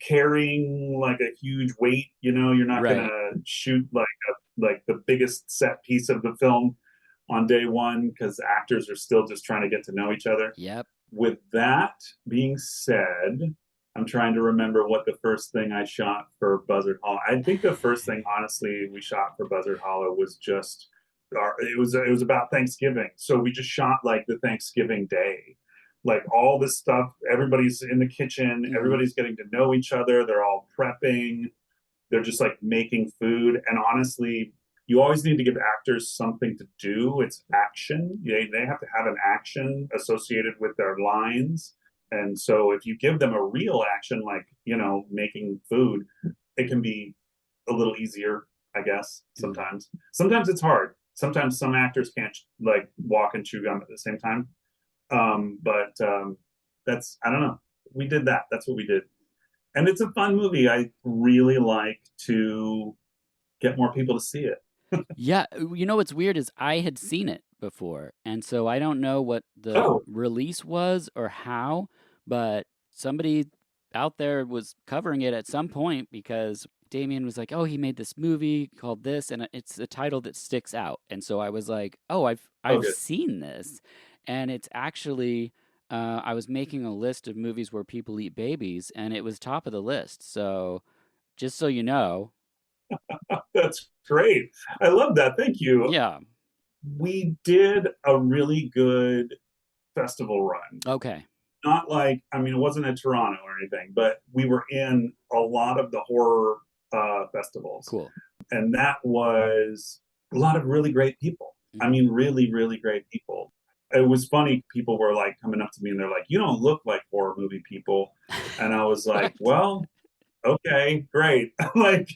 carrying like a huge weight. You're not gonna shoot like the biggest set piece of the film on day one because actors are still just trying to get to know each other. Yep. With that being said, I'm trying to remember what the first thing I shot for Buzzard Hollow. I think the first thing, honestly, we shot for Buzzard Hollow was just it was about Thanksgiving. So we just shot like the Thanksgiving day, like all this stuff. Everybody's in the kitchen. Everybody's getting to know each other. They're all prepping. They're just like making food. And honestly, you always need to give actors something to do. It's action. They have to have an action associated with their lines. And so if you give them a real action, like, making food, it can be a little easier, I guess, sometimes. Sometimes it's hard. Sometimes some actors can't like walk and chew gum at the same time. But I don't know. We did that. That's what we did. And it's a fun movie. I really like to get more people to see it. Yeah, you know what's weird is I had seen it before, and so I don't know what the Oh, release was or how, but somebody out there was covering it at some point because Damien was like, "Oh, he made this movie called this," and it's a title that sticks out. And so I was like, "Oh, I've okay. seen this," and it's actually. I was making a list of movies where people eat babies, and it was top of the list. So, just so you know, That's great. I love that. Thank you. yeah, We did a really good festival run. okay, Not like, I mean, it wasn't in Toronto or anything, but we were in a lot of the horror festivals. cool. And that was a lot of really great people. I Mhm. mean, really, really great people. It was funny. People were like coming up to me and they're like, "You don't look like horror movie people." And I was What? like, "Well, okay, great." Like,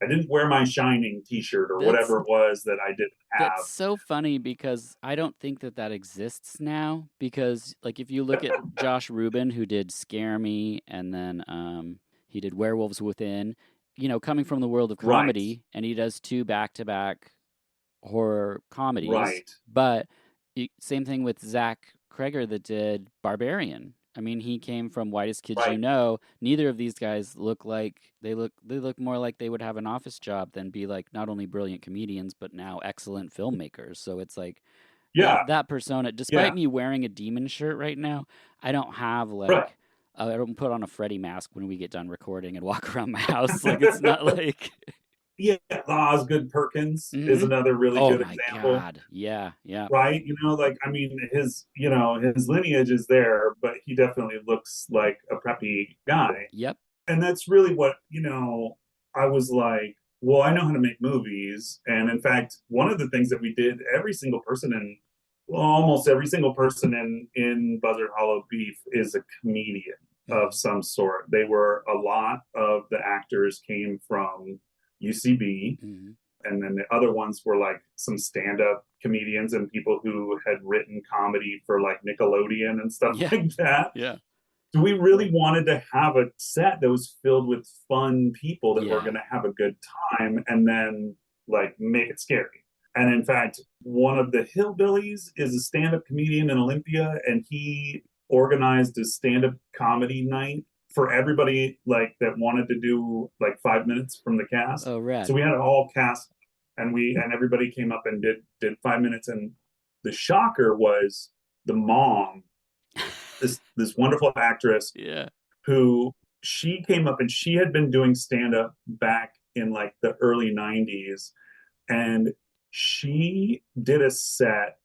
I didn't wear my Shining T-shirt or That's whatever it was that I didn't that's have. so funny because I don't think that that exists now because like if you look at Josh Rubin who did Scare Me and then he did Werewolves Within, coming from the world of Right, comedy and he does two back-to-back horror comedies. right, But same thing with Zach Kreger that did Barbarian. I mean, he came from Whitest Kids You right. Know. Neither of these guys look like they look more like they would have an office job than be like not only brilliant comedians but now excellent filmmakers. So it's like Yeah, that persona. Despite yeah, me wearing a demon shirt right now, I don't have right. like I don't put on a Freddy mask when we get done recording and walk around my house. Like it's not like Yeah, Osgood Perkins is hmm. another really Oh good my example, god. Yeah, yeah. right? Like, I mean, his lineage is there, but he definitely looks like a preppy guy. Yep. And that's really what, I was like, well, I know how to make movies. And in fact, one of the things that we did, well, almost every single person in Buzzard Hollow Beef is a comedian of Mhm. some sort. A lot of the actors came from UCB, Mhm. and then the other ones were like some stand-up comedians and people who had written comedy for like Nickelodeon and stuff Yeah. like that. Yeah. So we really wanted to have a set that was filled with fun people that were Yeah. going to have a good time and then like make it scary. And in fact, one of the Hillbillies is a stand-up comedian in Olympia, and he organized a stand-up comedy night for everybody like that wanted to do like 5 minutes from the cast. Oh, So rad. we had it all cast, and everybody came up and did 5 minutes. And the shocker was the mom, this wonderful actress Yeah. who she came up and she had been doing stand up back in like the early 90s, and she did a set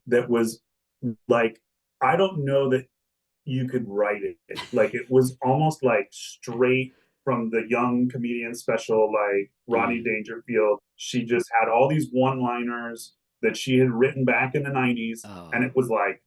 that was like, I don't know that you could write it. Like, it was almost like straight from the young comedian special, like Rodney Mm. Dangerfield. She just had all these one liners that she had written back in the 90s, and Oh, it was like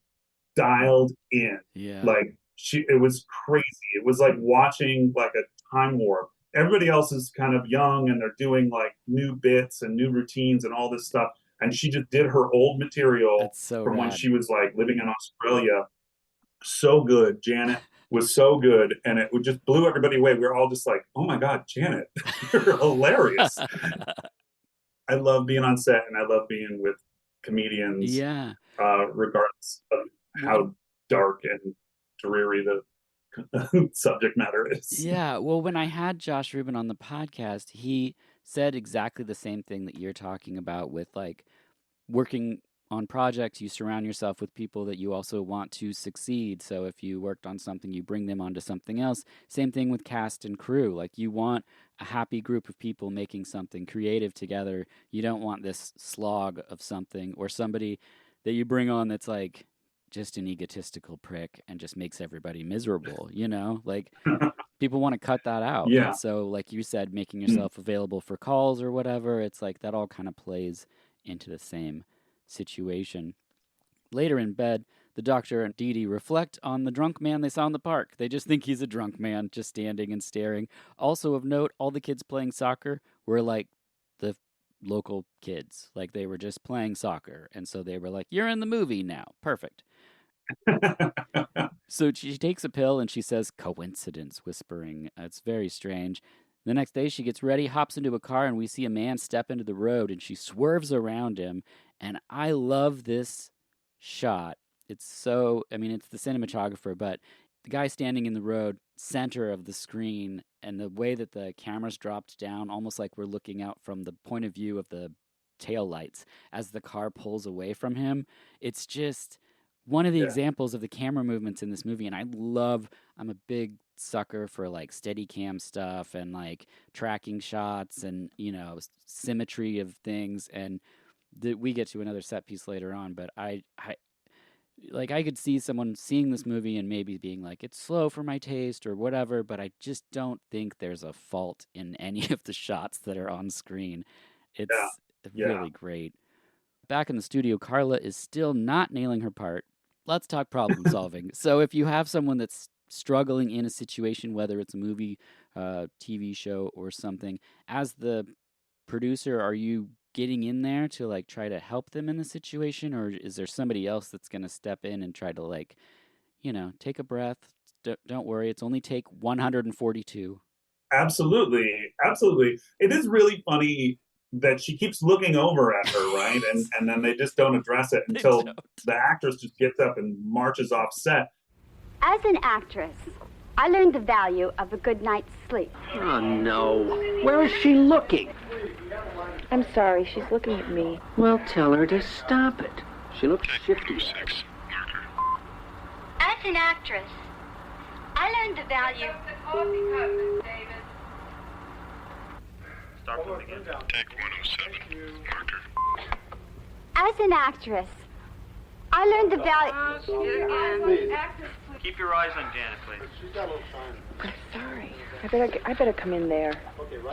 dialed in. yeah. Like, it was crazy. It was like watching like a time warp. Everybody else is kind of young and they're doing like new bits and new routines and all this stuff. And she just did her old material That's so from when rad. she was like living in Australia. So good. Janet was so good. And it just blew everybody away. We were all just like, oh my God, Janet, you're hilarious. I love being on set and I love being with comedians, Yeah. regardless of When how dark and dreary the subject matter is. Yeah, well, when I had Josh Rubin on the podcast, he said exactly the same thing that you're talking about with like working on projects, you surround yourself with people that you also want to succeed. So if you worked on something, you bring them onto something else. Same thing with cast and crew. Like you want a happy group of people making something creative together. You don't want this slog of something or somebody that you bring on that's like just an egotistical prick and just makes everybody miserable, Like people want to cut that out. And Yeah. so like you said, making Mm. yourself available for calls or whatever, it's like that all kind of plays into the same situation. Later in bed, the doctor and Dee Dee reflect on the drunk man they saw in the park. They just think he's a drunk man, just standing and staring. Also of note, all the kids playing soccer were like the local kids. Like they were just playing soccer. And so they were like, "You're in the movie now. Perfect." So she takes a pill and she says, "Coincidence," whispering. It's very strange. The next day, she gets ready, hops into a car, and we see a man step into the road, and she swerves around him. And I love this shot. It's so, I mean, it's the cinematographer, but the guy standing in the road, center of the screen, and the way that the camera's dropped down, almost like we're looking out from the point of view of the tail lights as the car pulls away from him. It's just one of the examples of the camera movements in this movie. And I'm a big sucker for like steady cam stuff and like tracking shots and, you know, symmetry of things. And we get to another set piece later on, but I could see someone seeing this movie and maybe being like, it's slow for my taste or whatever, but I just don't think there's a fault in any of the shots that are on screen. It's really great. Back in the studio, Carla is still not nailing her part. Let's talk problem solving. So if you have someone that's struggling in a situation, whether it's a movie, TV show, or something, as the producer, are you getting in there to like try to help them in the situation, or is there somebody else that's going to step in and try to like, you know, take a breath? Don't worry, it's only take 142. Absolutely. It is really funny that she keeps looking over at her, right? And then they just don't address it until the actress just gets up and marches off set. As an actress, I learned the value of a good night's sleep. Oh, no. Where is she looking? I'm sorry, she's looking at me. Well, tell her to stop it. She looks shifty. As an actress, I learned the value... Start from again. Take 107. Marker. As an actress, I learned the value... Keep your eyes on Janet, please. I'm sorry. I better come in there.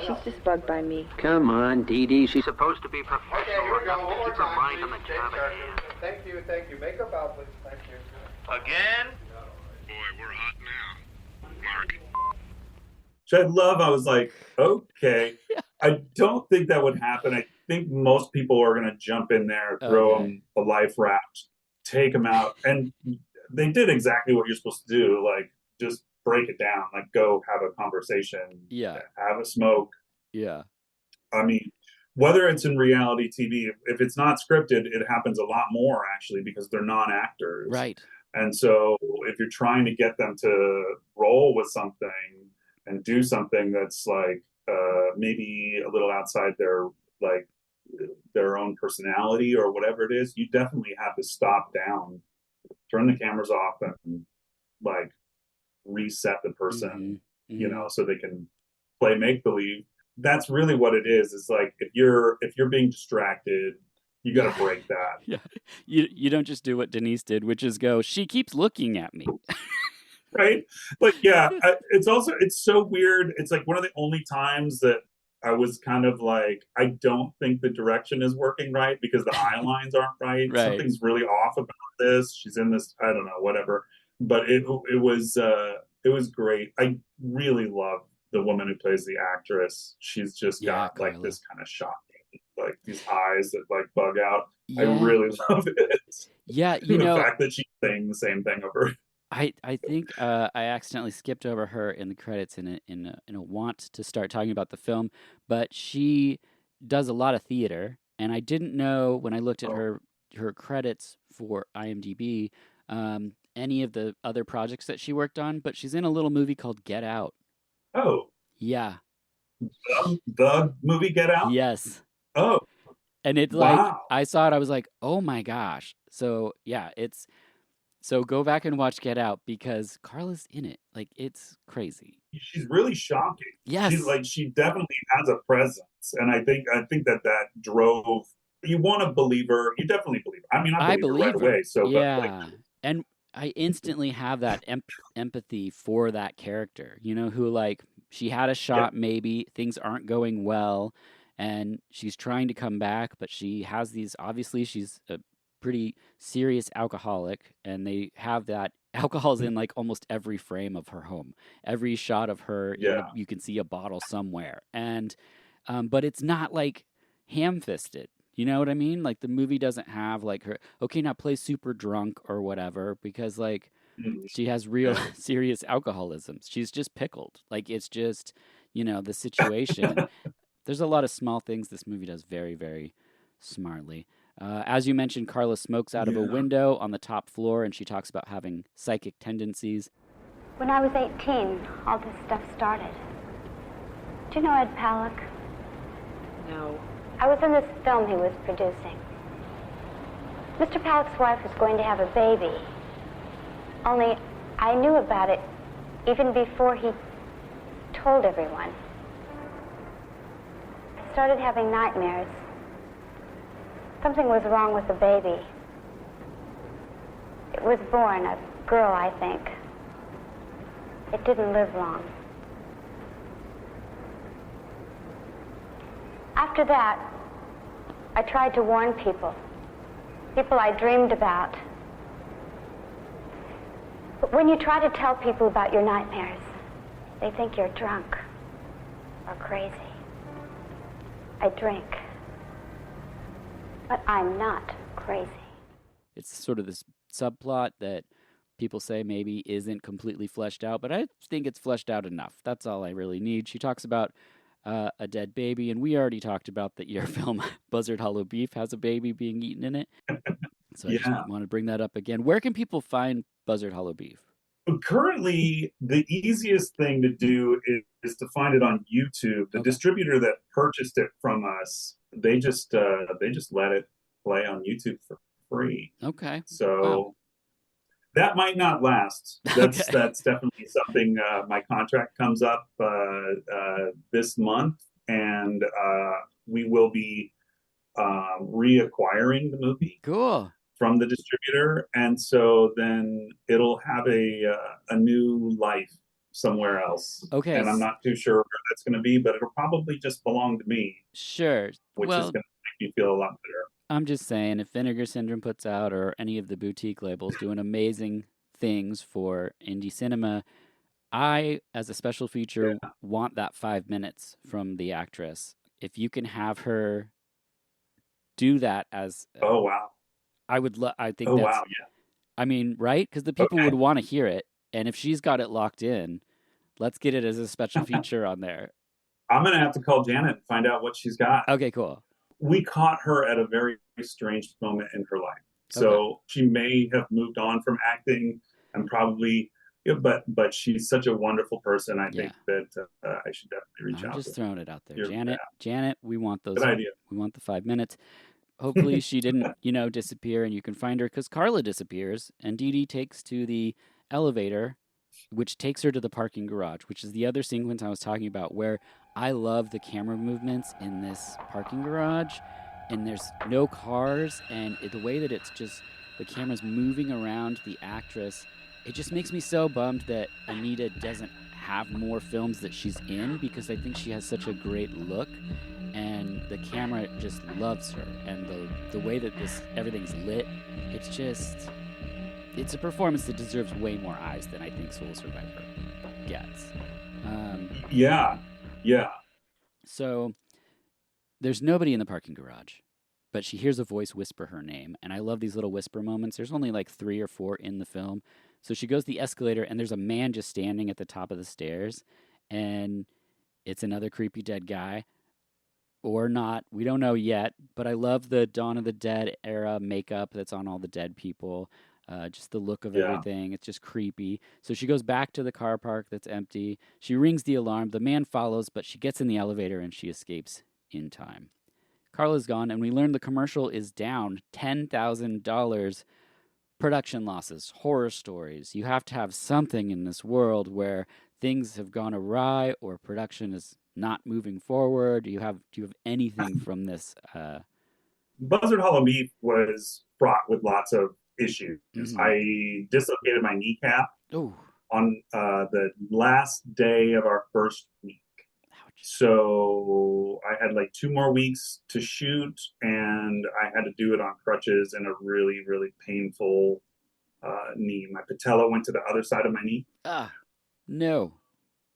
She's just bugged by me. Come on, Dee Dee. She's supposed to be professional. Okay, here we go. One more Keep her time. mind on the job at hand. Thank you. Make her bow, please. Thank you. Again? Boy, we're hot now. Mark. Which I was like, okay. I don't think that would happen. I think most people are going to jump in there, throw them a life raft, take them out. And they did exactly what you're supposed to do. Like, just break it down. Like, go have a conversation. Yeah. Have a smoke. Yeah. I mean, whether it's in reality TV, if it's not scripted, it happens a lot more, actually, because they're non-actors. Right. And so if you're trying to get them to roll with something and do something that's like maybe a little outside their own personality or whatever it is, you definitely have to stop down, turn the cameras off, and like reset the person, you know, so they can play make believe. That's really what it is. It's like if you're being distracted, you got to break that. Yeah. You don't just do what Denise did, which is go, she keeps looking at me. Right? But yeah, it's so weird. It's like one of the only times that I was kind of like, I don't think the direction is working right because the eye lines aren't right. Something's really off about this. She's in this, I don't know, whatever. But it was great. I really love the woman who plays the actress. She's just got like this kind of shocking, like these eyes that like bug out. I really love it. Yeah, the fact that she's saying the same thing over. I think I accidentally skipped over her in the credits in a want to start talking about the film, but she does a lot of theater, and I didn't know when I looked at her credits for IMDb any of the other projects that she worked on, but she's in a little movie called Get Out. Oh. Yeah. The movie Get Out? Yes. Oh. And it's like, I saw it, I was like, oh my gosh. So yeah, so go back and watch Get Out because Carla's in it. Like, it's crazy. She's really shocking. Yes. She definitely has a presence. And I think that drove, you want to believe her. You definitely believe her. I mean, I believe her right away. So, yeah. And I instantly have that empathy for that character, you know, who like, she had a shot, maybe things aren't going well and she's trying to come back, but she has these, obviously she's a pretty serious alcoholic, and they have that alcohol's in like almost every frame of her home. Every shot of her, you can see a bottle somewhere. And but it's not like ham-fisted. You know what I mean? Like the movie doesn't have like her, okay, now play super drunk or whatever, because like she has real serious alcoholism. She's just pickled. Like it's just, the situation. There's a lot of small things this movie does very, very smartly. As you mentioned, Carla smokes out of a window on the top floor, and she talks about having psychic tendencies. When I was 18, all this stuff started. Do you know Ed Palick? No. I was in this film he was producing. Mr. Palick's wife was going to have a baby. Only I knew about it even before he told everyone. I started having nightmares. Something was wrong with the baby. It was born, a girl, I think. It didn't live long. After that, I tried to warn people I dreamed about. But when you try to tell people about your nightmares, they think you're drunk or crazy. I drink, but I'm not crazy. It's sort of this subplot that people say maybe isn't completely fleshed out, but I think it's fleshed out enough. That's all I really need. She talks about a dead baby, and we already talked about that your film Buzzard Hollow Beef has a baby being eaten in it. So I just want to bring that up again. Where can people find Buzzard Hollow Beef? Currently, the easiest thing to do is to find it on YouTube. The distributor that purchased it from us, they just let it play on YouTube for free. Okay. So that might not last. That's definitely something. My contract comes up this month, and we will be reacquiring the movie. Cool. From the distributor, and so then it'll have a new life somewhere else. Okay. And I'm not too sure where that's going to be, but it'll probably just belong to me. Sure. Which is going to make me feel a lot better. I'm just saying, if Vinegar Syndrome puts out, or any of the boutique labels doing amazing things for indie cinema, I, as a special feature, want that 5 minutes from the actress. If you can have her do that as... oh, wow. I would I think oh, that's... wow, yeah. I mean, right? Because the people would want to hear it, and if she's got it locked in, let's get it as a special feature on there. I'm going to have to call Janet and find out what she's got. Okay, cool. We caught her at a very strange moment in her life. So she may have moved on from acting and probably... but she's such a wonderful person. I think that I should definitely reach out. I'm just to her. throwing it out there. Janet, we want those. Good idea. We want the 5 minutes. Hopefully she didn't, disappear and you can find her, because Carla disappears and Dee Dee takes to the elevator, which takes her to the parking garage, which is the other sequence I was talking about, where I love the camera movements in this parking garage, and there's no cars, and the way that it's just, the camera's moving around the actress. It just makes me so bummed that Anita doesn't have more films that she's in, because I think she has such a great look, and the camera just loves her, and the way that everything's lit, it's a performance that deserves way more eyes than I think Soul Survivor gets. Yeah. So there's nobody in the parking garage, but she hears a voice whisper her name, and I love these little whisper moments. There's only like 3 or 4 in the film. So she goes to the escalator, and there's a man just standing at the top of the stairs, and it's another creepy dead guy. Or not, we don't know yet, but I love the Dawn of the Dead era makeup that's on all the dead people. Just the look of everything. It's just creepy. So she goes back to the car park that's empty. She rings the alarm. The man follows, but she gets in the elevator and she escapes in time. Carla's gone, and we learn the commercial is down $10,000. Production losses, horror stories. You have to have something in this world where things have gone awry or production is not moving forward. Do you have anything from this? Buzzard Hollow Beef was fraught with lots of issues. Mm-hmm. I dislocated my kneecap on the last day of our first week. Ouch. So I had like 2 more weeks to shoot, and I had to do it on crutches and a really, really painful knee. My patella went to the other side of my knee. No.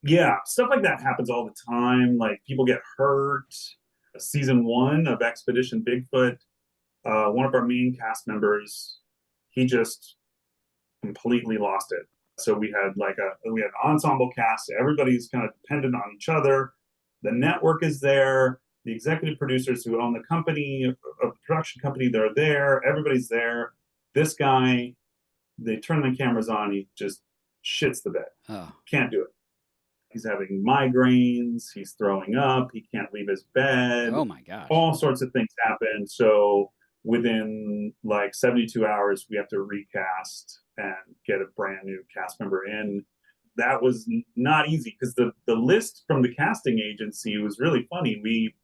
Yeah, stuff like that happens all the time. Like, people get hurt. Season 1 of Expedition Bigfoot, one of our main cast members, he just completely lost it. So we had we had an ensemble cast. Everybody's kind of dependent on each other. The network is there. The executive producers who own the company, a production company, they're there. Everybody's there. This guy, they turn the cameras on. He just shits the bed. Oh. Can't do it. He's having migraines. He's throwing up. He can't leave his bed. Oh my gosh. All sorts of things happen. So within like 72 hours, we have to recast and get a brand new cast member in. That was not easy because the list from the casting agency was really funny. We,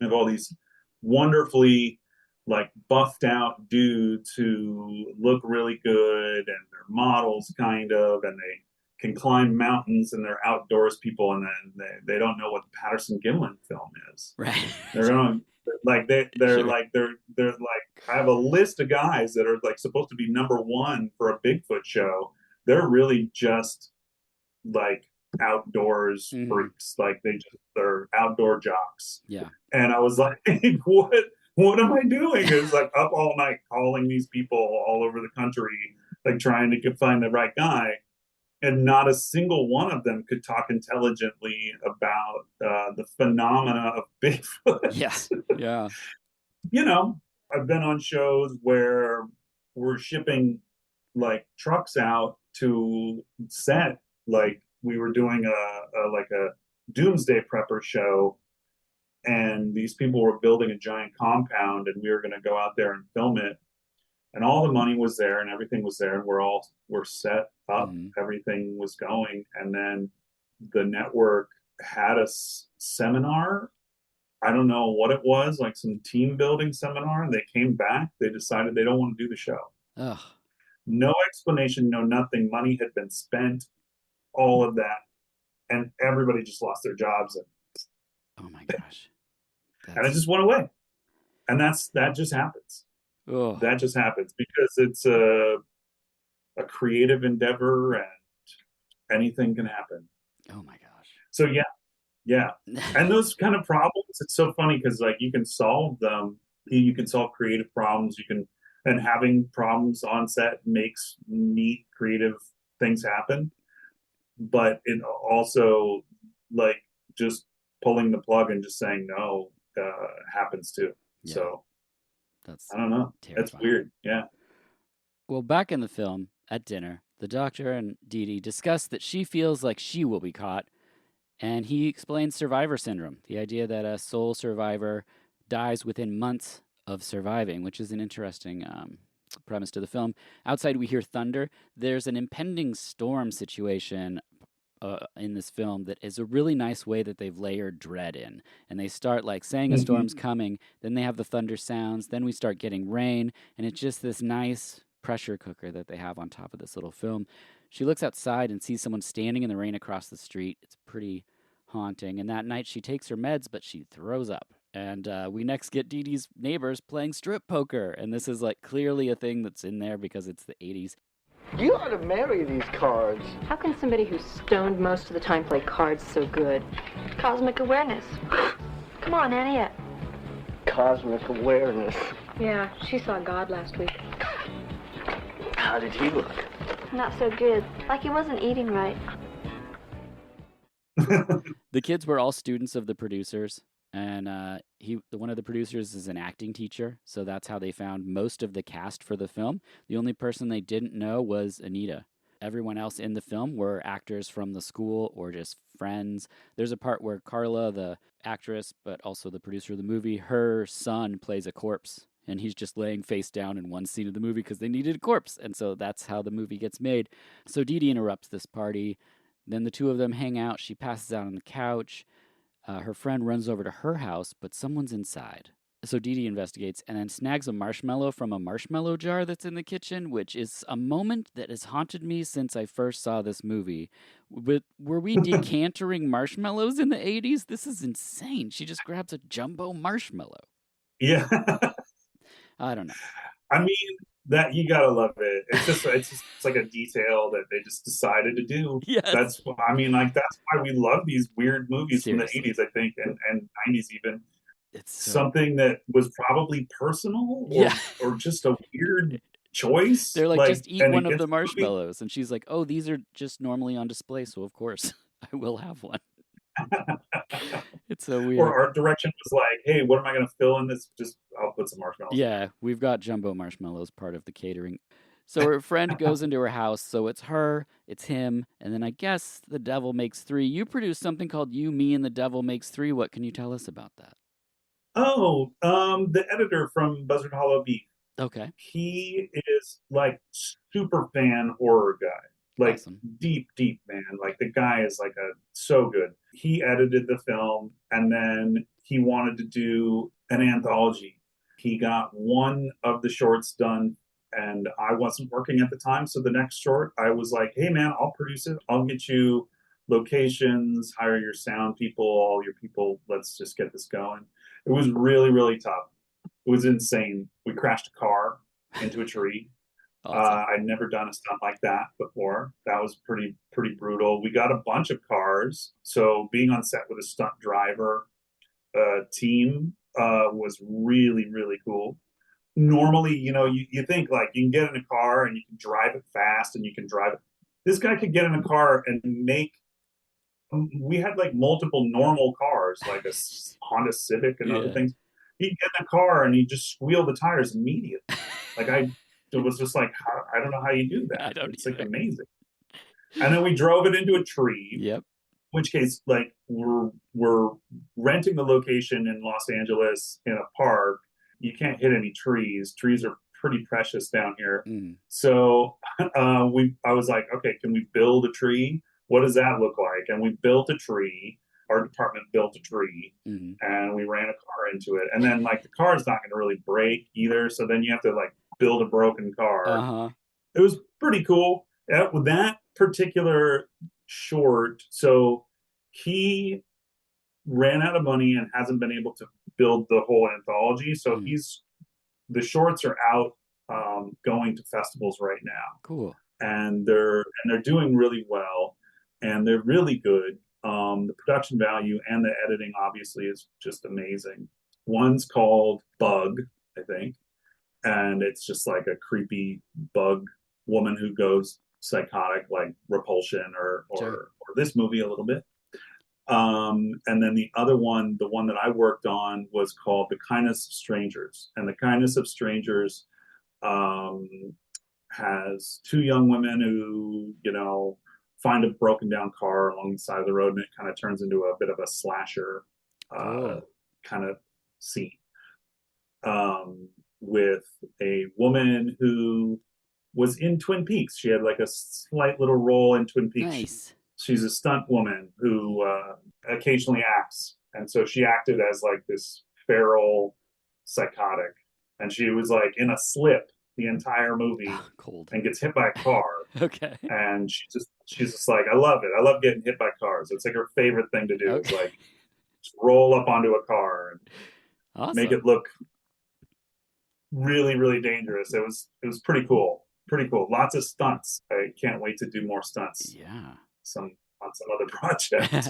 have all these wonderfully like buffed out dudes who look really good and they're models kind of, and they can climb mountains and they're outdoors people, and then they don't know what the Patterson-Gimlin film is. Right. They're going like they're Sure. like I have a list of guys that are like supposed to be number one for a Bigfoot show. They're really just like outdoors freaks. Like they're outdoor jocks. Yeah. And I was like, what am I doing? It was like up all night calling these people all over the country, like trying to find the right guy. And not a single one of them could talk intelligently about the phenomena of Bigfoot. Yes. Yeah. I've been on shows where we're shipping like trucks out to set. Like we were doing a doomsday prepper shower, and these people were building a giant compound, and we were going to go out there and film it. And all the money was there and everything was there, and we're set up. Everything was going. And then the network had a seminar. I don't know what it was, like some team building seminar. And they came back. They decided they don't want to do the show. Ugh. No explanation, no nothing. Money had been spent, all of that. And everybody just lost their jobs. Oh my gosh. And it just went away. And that just happens. Oh. That just happens because it's a creative endeavor and anything can happen. Oh my gosh. So yeah. And those kind of problems, it's so funny because like you can solve them. You can solve creative problems. And having problems on set makes neat creative things happen. But it also like just pulling the plug and just saying no happens too. Yeah. So I don't know. Terrifying. That's weird. Yeah. Well, back in the film, at dinner, the doctor and Dee Dee discuss that she feels like she will be caught, and he explains survivor syndrome, the idea that a sole survivor dies within months of surviving, which is an interesting premise to the film. Outside, we hear thunder. There's an impending storm situation in this film that is a really nice way that they've layered dread in. And they start like saying a storm's coming, then they have the thunder sounds, then we start getting rain, and it's just this nice pressure cooker that they have on top of this little film. She looks outside and sees someone standing in the rain across the street. It's pretty haunting. And that night she takes her meds, but she throws up. And we next get Dee Dee's neighbors playing strip poker. And this is like clearly a thing that's in there because it's the 80s. You ought to marry these cards. How can somebody who's stoned most of the time play cards so good? Cosmic awareness. Come on, Annie. Cosmic awareness. Yeah, she saw God last week. How did he look? Not so good. Like he wasn't eating right. The kids were all students of the producers. And one of the producers is an acting teacher, so that's how they found most of the cast for the film. The only person they didn't know was Anita. Everyone else in the film were actors from the school or just friends. There's a part where Carla, the actress, but also the producer of the movie, her son plays a corpse, and he's just laying face down in one scene of the movie because they needed a corpse, and so that's how the movie gets made. So Dee Dee interrupts this party. Then the two of them hang out. She passes out on the couch. Her friend runs over to her house, but someone's inside. So Dee Dee investigates and then snags a marshmallow from a marshmallow jar that's in the kitchen, which is a moment that has haunted me since I first saw this movie. Were we decantering marshmallows in the 80s? This is insane. She just grabs a jumbo marshmallow. Yeah. I don't know. I mean, that you gotta love it. It's like a detail that they just decided to do. Yes. That's why we love these weird movies Seriously. from the 80s, I think, and 90s even. It's so... something that was probably personal or just a weird choice. They're like, just eat and it one of gets the the movie- marshmallows. And she's like, oh, these are just normally on display, so of course I will have one. It's so weird. Or art direction was like, hey, what am I going to fill in this? Just, I'll put some marshmallows. Yeah, we've got jumbo marshmallows, part of the catering. So her friend goes into her house, so it's her, it's him, and then I guess the devil makes three. You produced something called You, Me, and the Devil Makes Three. What can you tell us about that? Oh, the editor from Buzzard Hollow Beef. Okay. He is like super fan horror guy. Like Awesome. deep man. Like the guy is like so good. He edited the film and then he wanted to do an anthology. He got one of the shorts done and I wasn't working at the time. So the next short, I was like, hey man, I'll produce it. I'll get you locations, hire your sound people, all your people. Let's just get this going. It was really, really tough. It was insane. We crashed a car into a tree. Awesome. I'd never done a stunt like that before. That was pretty brutal. We got a bunch of cars. So being on set with a stunt driver team was really, really cool. Normally, you think like you can get in a car and you can drive it fast and you can drive it. This guy could get in a car and we had like multiple normal cars, like a Honda Civic and other things. He'd get in a car and he'd just squeal the tires immediately. Like it was just like, I don't know how you do that. It's like amazing. And then we drove it into a tree. Yep. In which case, like we're renting the location in Los Angeles in a park. You can't hit any trees. Trees are pretty precious down here. So I was like, okay, can we build a tree? What does that look like? And we built a tree. Our department built a tree and we ran a car into it. And then like the car is not going to really break either. So then you have to like build a broken car. It was pretty cool. With that particular short, so he ran out of money and hasn't been able to build the whole anthology. So the shorts are out going to festivals right now. Cool. And they're doing really well and they're really good. The production value and the editing obviously is just amazing. One's called Bug, I think, and it's just like a creepy bug woman who goes psychotic, like Repulsion or this movie a little bit. And then the other one, the one that I worked on, was called The Kindness of Strangers, and The Kindness of Strangers has two young women who find a broken down car along the side of the road, and it kind of turns into a bit of a slasher kind of scene with a woman who was in Twin Peaks. She had like a slight little role in Twin Peaks. Nice. She's a stunt woman who occasionally acts, and so she acted as like this feral psychotic, and she was like in a slip the entire movie. Cold. And gets hit by a car. Okay. And she's just like, I love it. I love getting hit by cars. It's like her favorite thing to do. It's like just roll up onto a car and make it look really, really dangerous. It was pretty cool. Pretty cool. Lots of stunts. I can't wait to do more stunts. Yeah. On some other projects.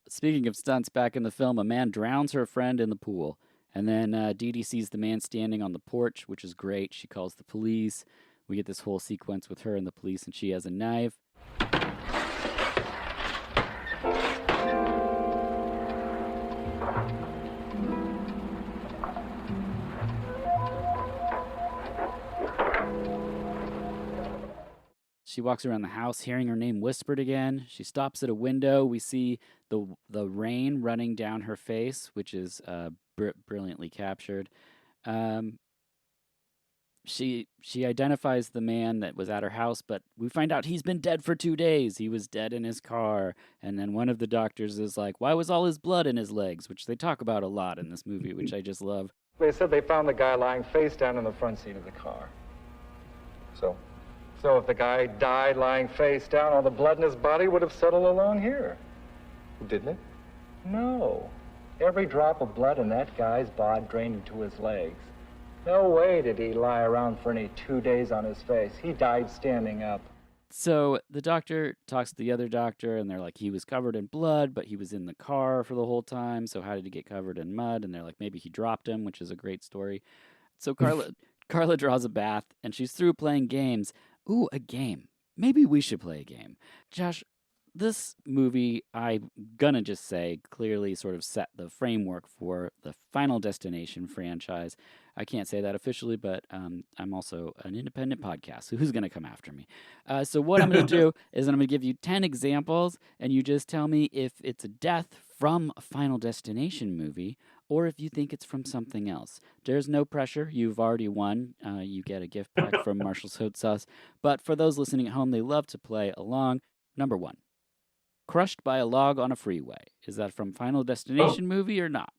Speaking of stunts, back in the film, a man drowns her friend in the pool. And then Dee Dee sees the man standing on the porch, which is great. She calls the police. We get this whole sequence with her and the police, and she has a knife. She walks around the house, hearing her name whispered again. She stops at a window. We see the rain running down her face, which is brilliantly captured. She identifies the man that was at her house, but we find out he's been dead for 2 days. He was dead in his car. And then one of the doctors is like, why was all his blood in his legs? Which they talk about a lot in this movie, which I just love. They said they found the guy lying face down in the front seat of the car. So if the guy died lying face down, all the blood in his body would have settled along here. Didn't it? No. Every drop of blood in that guy's bod drained into his legs. No way did he lie around for any 2 days on his face. He died standing up. So the doctor talks to the other doctor, and they're like, he was covered in blood, but he was in the car for the whole time, so how did he get covered in mud? And they're like, maybe he dropped him, which is a great story. So Carla draws a bath, and she's through playing games. Ooh, a game. Maybe we should play a game. Josh, this movie, I'm gonna just say, clearly sort of set the framework for the Final Destination franchise. I can't say that officially, but I'm also an independent podcast, so who's gonna come after me? So what I'm gonna do is I'm gonna give you 10 examples, and you just tell me if it's a death from a Final Destination movie, or if you think it's from something else. There's no pressure. You've already won. You get a gift pack from Marshall's Hot Sauce. But for those listening at home, they love to play along. Number 1. Crushed by a log on a freeway. Is that from Final Destination movie or not?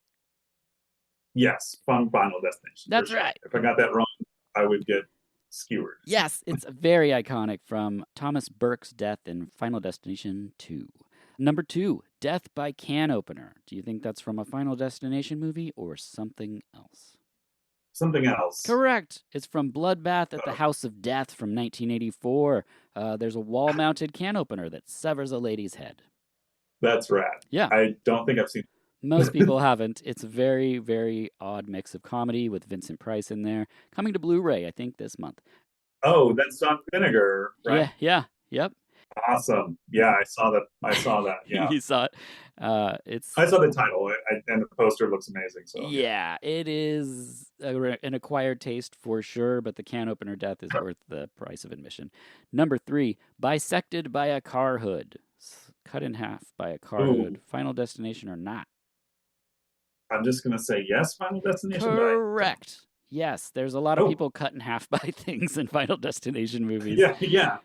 Yes, from Final Destination. That's sure. right. If I got that wrong, I would get skewered. Yes, it's very iconic from Thomas Burke's death in Final Destination 2. Number 2, death by can opener. Do you think that's from a Final Destination movie or something else? Something else. Correct. It's from Bloodbath at the House of Death from 1984. There's a wall-mounted can opener that severs a lady's head. That's rad. Yeah. I don't think I've seen it. Most people haven't. It's a very, very odd mix of comedy with Vincent Price in there. Coming to Blu-ray, I think, this month. Oh, that's Don Vinegar, right? Yeah. Yep. Awesome. Yeah, I saw that. Yeah. You saw it. I saw the title, and the poster looks amazing. So yeah, it is an acquired taste for sure, but the can opener death is worth the price of admission. Number 3, bisected by a car hood. Cut in half by a car hood. Final Destination or not? I'm just going to say yes, Final Destination. Correct. Yes, there's a lot of people cut in half by things in Final Destination movies. Yeah.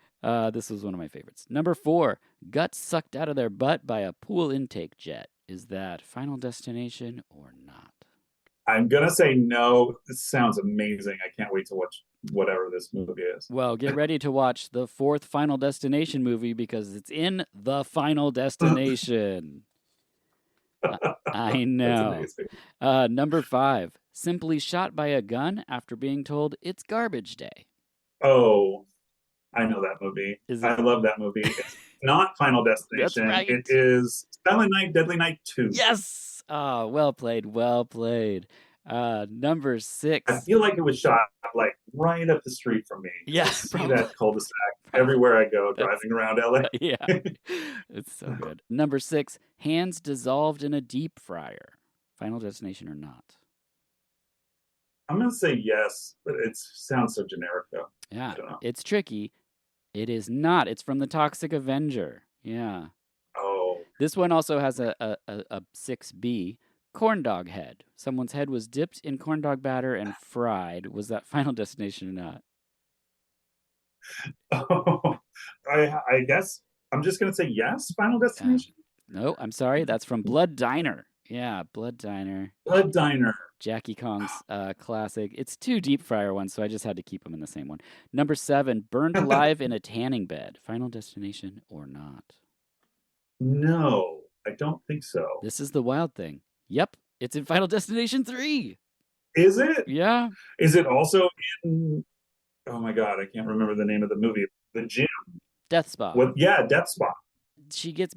This was one of my favorites. Number 4, guts sucked out of their butt by a pool intake jet. Is that Final Destination or not? I'm going to say no. This sounds amazing. I can't wait to watch whatever this movie is. Well, get ready to watch the 4th Final Destination movie because it's in the Final Destination. I know. Number 5, simply shot by a gun after being told it's garbage day. Oh, I know that movie. I love that movie. It's not Final Destination. That's right. It is Silent Night, Deadly Night 2. Yes! Well played. Number 6. I feel like it was shot like right up the street from me. Yes. I see that cul-de-sac everywhere I go driving around LA. Yeah. It's so good. Number 6, hands dissolved in a deep fryer. Final Destination or not? I'm going to say yes, but it sounds so generic though. Yeah, it's tricky. It is not. It's from the Toxic Avenger. Yeah. Oh. This one also has a 6B. Corn dog head. Someone's head was dipped in corn dog batter and fried. Was that Final Destination or not? Oh, I guess I'm just going to say yes, Final Destination. No, I'm sorry. That's from Blood Diner. Yeah, Blood Diner. Blood Diner. Jackie Kong's classic. It's 2 deep fryer ones, so I just had to keep them in the same one. Number 7, burned alive in a tanning bed. Final Destination or not? No, I don't think so. This is the wild thing. Yep, it's in Final Destination 3. Is it? Yeah. Is it also in... Oh my God, I can't remember the name of the movie. The Gym. Death Spa. Death Spa. She gets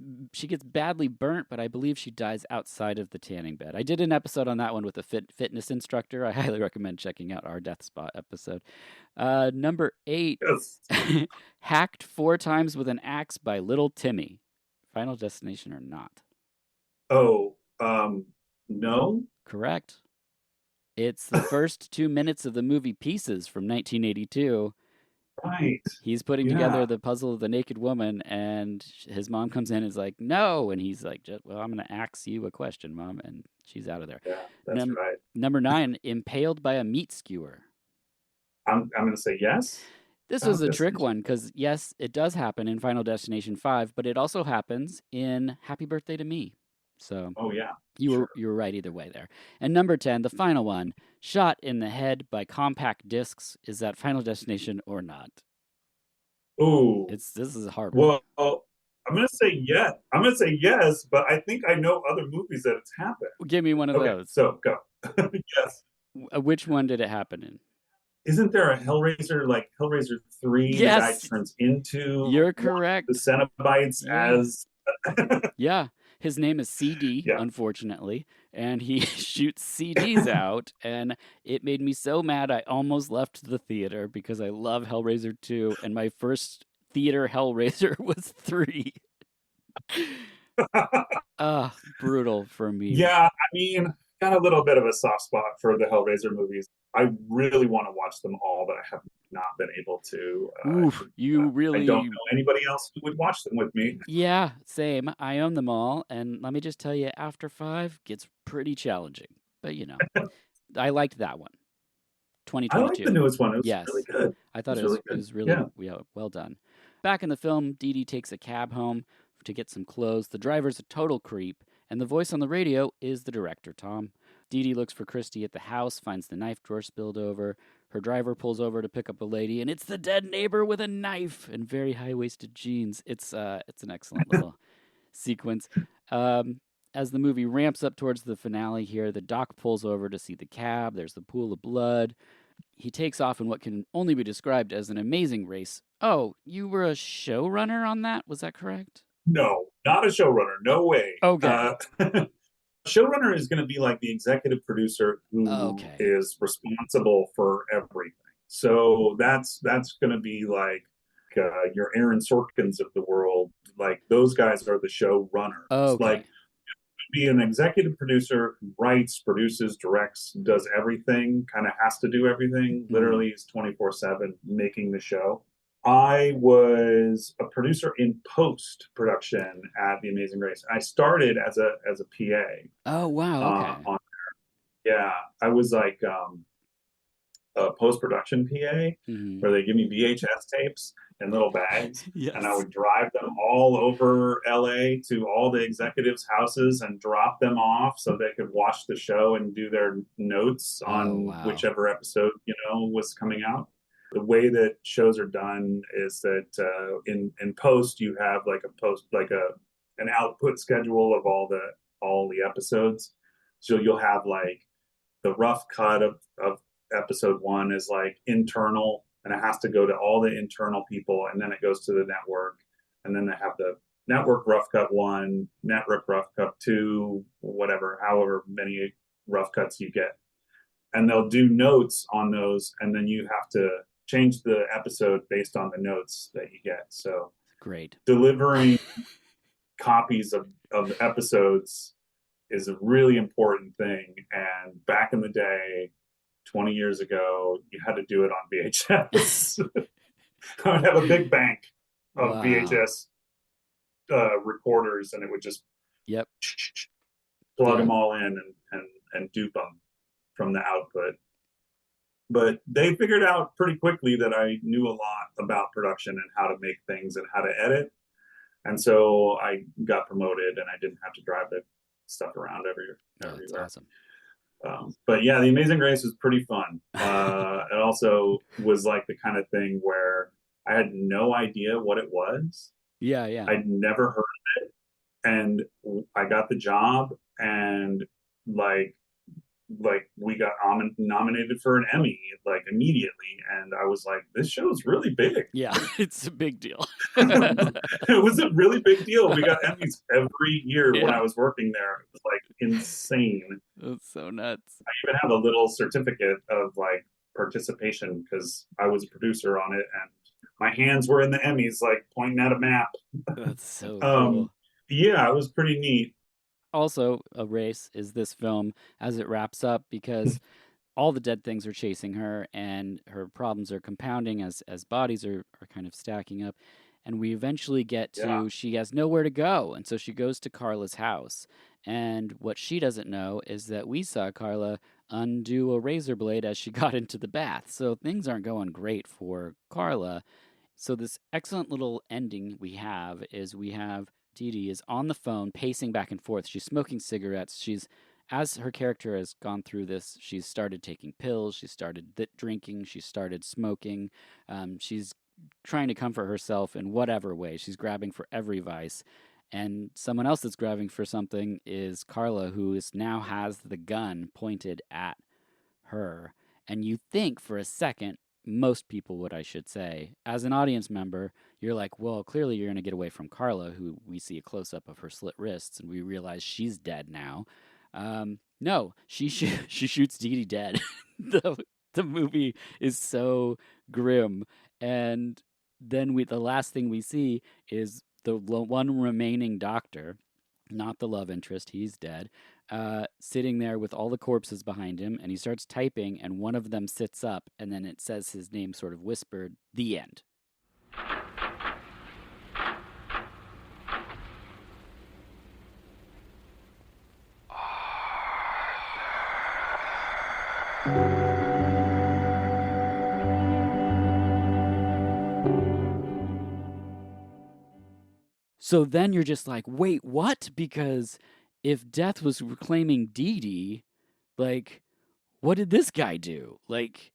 badly burnt, but I believe she dies outside of the tanning bed. I did an episode on that one with a fitness instructor. I highly recommend checking out our Death Spa episode. Number 8, yes. Hacked 4 times with an axe by Little Timmy. Final Destination or not? Oh, no. Correct. It's the first 2 minutes of the movie Pieces from 1982. Right. He's putting together the puzzle of the naked woman, and his mom comes in and is like, no. And he's like, well, I'm going to ask you a question, Mom. And she's out of there. Yeah, that's right. Number 9, impaled by a meat skewer. I'm going to say yes. This was a trick one because, yes, it does happen in Final Destination 5, but it also happens in Happy Birthday to Me. So, oh yeah, you were right either way there. And number 10, the final one, shot in the head by compact discs. Is that Final Destination or not? Ooh, this is a hard one. Well, I'm gonna say yes. I'm gonna say yes, but I think I know other movies that it's happened. Give me one of those. So go. Yes. Which one did it happen in? Isn't there a Hellraiser, like Hellraiser 3? Yes. The guy turns into. You're correct. The Cenobites as. Yeah. His name is CD, Yeah. unfortunately, and he shoots CDs out, and it made me so mad I almost left the theater because I love Hellraiser 2, and my first theater Hellraiser was 3. Brutal for me. Yeah, I mean, got a little bit of a soft spot for the Hellraiser movies. I really want to watch them all, but I have not been able to. Oof, you really... I don't know anybody else who would watch them with me. Yeah, same. I own them all, and let me just tell you, after 5 gets pretty challenging. But, you know, I liked that one. 2022. I like the newest one. It was yes. really good. I thought it was really well done. Back in the film, Dee Dee takes a cab home to get some clothes. The driver's a total creep, and the voice on the radio is the director, Tom. Dee Dee looks for Christy at the house, finds the knife drawer spilled over. Her driver pulls over to pick up a lady, and it's the dead neighbor with a knife and very high-waisted jeans. It's an excellent little sequence. As the movie ramps up towards the finale here, the doc pulls over to see the cab. There's the pool of blood. He takes off in what can only be described as an amazing race. Oh, you were a showrunner on that? Was that correct? No, not a showrunner. No way. Okay. Showrunner is going to be like the executive producer who is responsible for everything. So that's going to be like your Aaron Sorkins of the world. Like those guys are the showrunners. Okay. Like be an executive producer who writes, produces, directs, does everything, kind of has to do everything. Literally is 24/7 making the show. I was a producer in post-production at The Amazing Race. I started as a PA. Oh, wow. Okay. Yeah, I was like a post-production PA where they give me VHS tapes in little bags. Yes. And I would drive them all over LA to all the executives' houses and drop them off so they could watch the show and do their notes on whichever episode, was coming out. The way that shows are done is that in post you have an output schedule of all the episodes. So you'll have like the rough cut of episode 1 is like internal, and it has to go to all the internal people, and then it goes to the network, and then they have the network rough cut 1, network rough cut 2, however many rough cuts you get, and they'll do notes on those, and then you have to change the episode based on the notes that you get. So great. Delivering copies of episodes is a really important thing. And back in the day, 20 years ago, you had to do it on VHS. I would have a big bank of VHS recorders, and it would just plug them all in and dupe them from the output. But they figured out pretty quickly that I knew a lot about production and how to make things and how to edit. And so I got promoted, and I didn't have to drive the stuff around everywhere. That's awesome. But yeah, The Amazing Race was pretty fun. It also was like the kind of thing where I had no idea what it was. Yeah. I'd never heard of it. And I got the job, and like we got nominated for an Emmy like immediately, and I was like, this show's really big. Yeah, it's a big deal. It was a really big deal. We got Emmys every year when I was working there. It was like insane. That's so nuts. I even have a little certificate of like participation because I was a producer on it, and my hands were in the Emmys like pointing at a map. That's so cool. Yeah, it was pretty neat. Also, a race is this film as it wraps up, because all the dead things are chasing her, and her problems are compounding as bodies are kind of stacking up. And we eventually get to she has nowhere to go, and so she goes to Carla's house. And what she doesn't know is that we saw Carla undo a razor blade as she got into the bath. So things aren't going great for Carla. So this excellent little ending we have is Dee Dee is on the phone, pacing back and forth. She's smoking cigarettes. As her character has gone through this, she's started taking pills. She started drinking. She started smoking. She's trying to comfort herself in whatever way. She's grabbing for every vice. And someone else that's grabbing for something is Carla, who now has the gun pointed at her. And you think for a second, most people would, I should say. As an audience member, you're like, well, clearly you're going to get away from Carla, who we see a close-up of her slit wrists, and we realize she's dead now. No, she shoots Dee Dee dead. The movie is so grim. And then the last thing we see is the one remaining doctor, not the love interest, he's dead, sitting there with all the corpses behind him, and he starts typing, and one of them sits up, and then it says his name sort of whispered, the end. So then you're just like, wait, what? Because if Death was reclaiming Dee Dee, like, what did this guy do? Like,